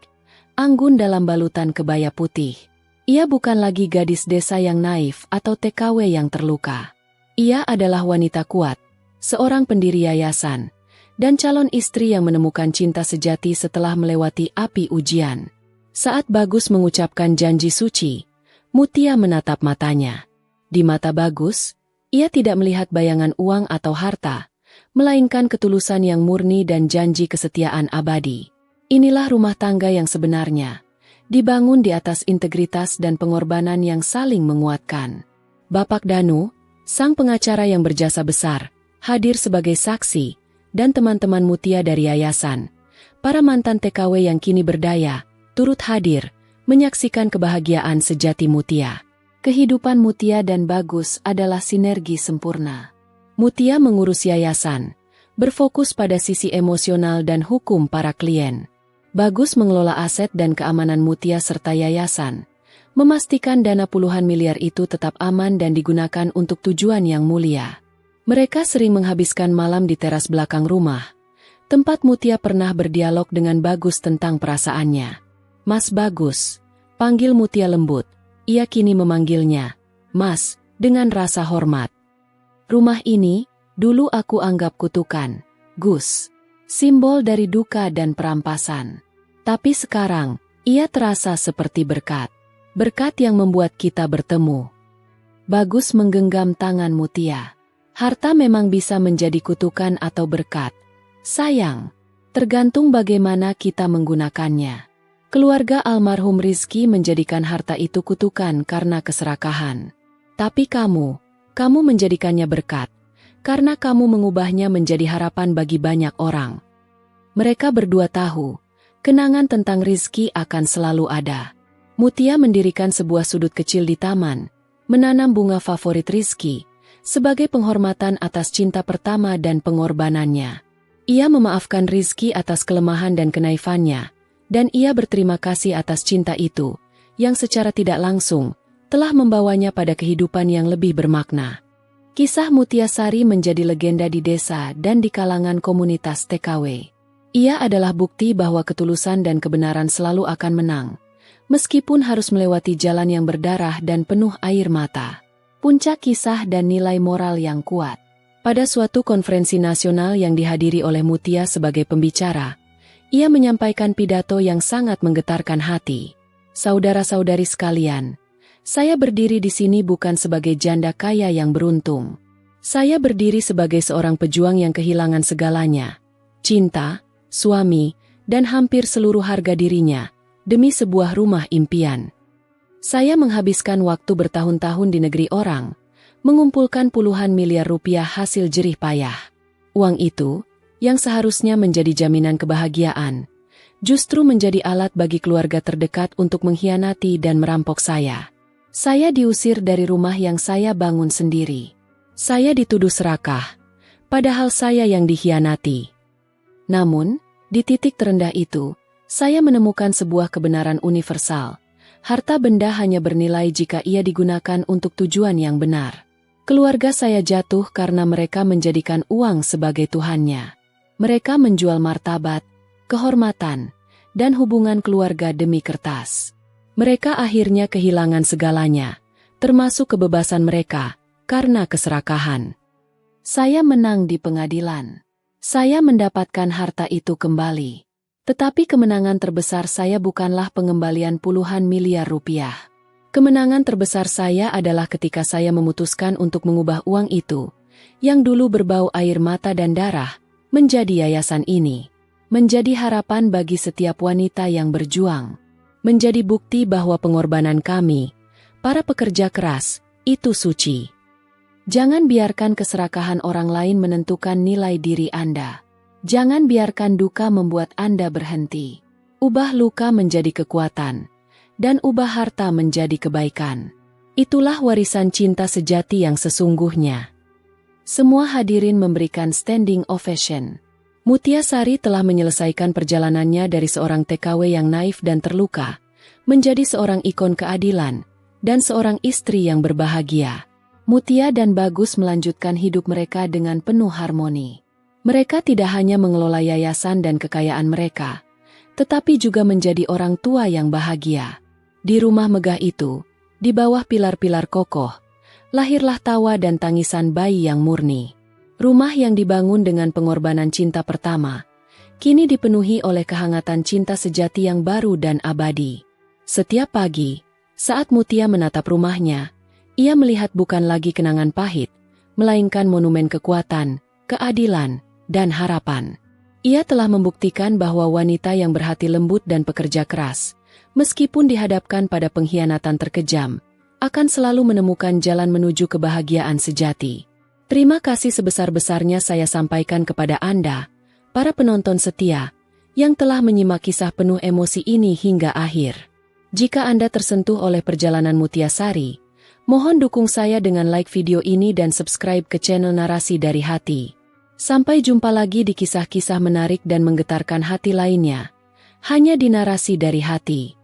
Speaker 1: anggun dalam balutan kebaya putih. Ia bukan lagi gadis desa yang naif atau TKW yang terluka. Ia adalah wanita kuat, seorang pendiri yayasan, dan calon istri yang menemukan cinta sejati setelah melewati api ujian. Saat Bagus mengucapkan janji suci, Mutia menatap matanya. Di mata Bagus, ia tidak melihat bayangan uang atau harta, melainkan ketulusan yang murni dan janji kesetiaan abadi. Inilah rumah tangga yang sebenarnya, dibangun di atas integritas dan pengorbanan yang saling menguatkan. Bapak Danu, sang pengacara yang berjasa besar, hadir sebagai saksi, dan teman-teman Mutia dari yayasan, para mantan TKW yang kini berdaya, turut hadir, menyaksikan kebahagiaan sejati Mutia. Kehidupan Mutia dan Bagus adalah sinergi sempurna. Mutia mengurus yayasan, berfokus pada sisi emosional dan hukum para klien. Bagus mengelola aset dan keamanan Mutia serta yayasan, memastikan dana puluhan miliar itu tetap aman dan digunakan untuk tujuan yang mulia. Mereka sering menghabiskan malam di teras belakang rumah, tempat Mutia pernah berdialog dengan Bagus tentang perasaannya. "Mas Bagus," panggil Mutia lembut. Ia kini memanggilnya Mas dengan rasa hormat. "Rumah ini, dulu aku anggap kutukan, Gus. Simbol dari duka dan perampasan. Tapi sekarang, ia terasa seperti berkat. Berkat yang membuat kita bertemu." Bagus menggenggam tangan Mutia. "Harta memang bisa menjadi kutukan atau berkat. Sayang, tergantung bagaimana kita menggunakannya. Keluarga almarhum Rizky menjadikan harta itu kutukan karena keserakahan. Tapi kamu menjadikannya berkat, karena kamu mengubahnya menjadi harapan bagi banyak orang." Mereka berdua tahu, kenangan tentang Rizky akan selalu ada. Mutia mendirikan sebuah sudut kecil di taman, menanam bunga favorit Rizky, sebagai penghormatan atas cinta pertama dan pengorbanannya. Ia memaafkan Rizky atas kelemahan dan kenaifannya, dan ia berterima kasih atas cinta itu, yang secara tidak langsung, telah membawanya pada kehidupan yang lebih bermakna. Kisah Mutia Sari menjadi legenda di desa dan di kalangan komunitas TKW. Ia adalah bukti bahwa ketulusan dan kebenaran selalu akan menang, meskipun harus melewati jalan yang berdarah dan penuh air mata. Puncak kisah dan nilai moral yang kuat. Pada suatu konferensi nasional yang dihadiri oleh Mutia sebagai pembicara, ia menyampaikan pidato yang sangat menggetarkan hati. "Saudara-saudari sekalian, Saya berdiri di sini bukan sebagai janda kaya yang beruntung. Saya berdiri sebagai seorang pejuang yang kehilangan segalanya. Cinta, suami, dan hampir seluruh harga dirinya, demi sebuah rumah impian. Saya menghabiskan waktu bertahun-tahun di negeri orang, mengumpulkan puluhan miliar rupiah hasil jerih payah. Uang itu, yang seharusnya menjadi jaminan kebahagiaan, justru menjadi alat bagi keluarga terdekat untuk mengkhianati dan merampok saya. Saya diusir dari rumah yang saya bangun sendiri. Saya dituduh serakah, padahal saya yang dikhianati. Namun, di titik terendah itu, saya menemukan sebuah kebenaran universal. Harta benda hanya bernilai jika ia digunakan untuk tujuan yang benar. Keluarga saya jatuh karena mereka menjadikan uang sebagai tuhannya. Mereka menjual martabat, kehormatan, dan hubungan keluarga demi kertas. Mereka akhirnya kehilangan segalanya, termasuk kebebasan mereka, karena keserakahan. Saya menang di pengadilan. Saya mendapatkan harta itu kembali. Tetapi kemenangan terbesar saya bukanlah pengembalian puluhan miliar rupiah. Kemenangan terbesar saya adalah ketika saya memutuskan untuk mengubah uang itu, yang dulu berbau air mata dan darah, menjadi yayasan ini. Menjadi harapan bagi setiap wanita yang berjuang. Menjadi bukti bahwa pengorbanan kami, para pekerja keras, itu suci. Jangan biarkan keserakahan orang lain menentukan nilai diri Anda. Jangan biarkan duka membuat Anda berhenti. Ubah luka menjadi kekuatan, dan ubah harta menjadi kebaikan. Itulah warisan cinta sejati yang sesungguhnya. Semua hadirin memberikan standing ovation. Mutia Sari telah menyelesaikan perjalanannya dari seorang TKW yang naif dan terluka, menjadi seorang ikon keadilan, dan seorang istri yang berbahagia. Mutia dan Bagus melanjutkan hidup mereka dengan penuh harmoni. Mereka tidak hanya mengelola yayasan dan kekayaan mereka, tetapi juga menjadi orang tua yang bahagia. Di rumah megah itu, di bawah pilar-pilar kokoh, lahirlah tawa dan tangisan bayi yang murni. Rumah yang dibangun dengan pengorbanan cinta pertama, kini dipenuhi oleh kehangatan cinta sejati yang baru dan abadi. Setiap pagi, saat Mutia menatap rumahnya, ia melihat bukan lagi kenangan pahit, melainkan monumen kekuatan, keadilan, dan harapan. Ia telah membuktikan bahwa wanita yang berhati lembut dan pekerja keras, meskipun dihadapkan pada pengkhianatan terkejam, akan selalu menemukan jalan menuju kebahagiaan sejati. Terima kasih sebesar-besarnya saya sampaikan kepada Anda, para penonton setia, yang telah menyimak kisah penuh emosi ini hingga akhir. Jika Anda tersentuh oleh perjalanan Mutia Sari, mohon dukung saya dengan like video ini dan subscribe ke channel Narasi dari Hati. Sampai jumpa lagi di kisah-kisah menarik dan menggetarkan hati lainnya, hanya di Narasi dari Hati.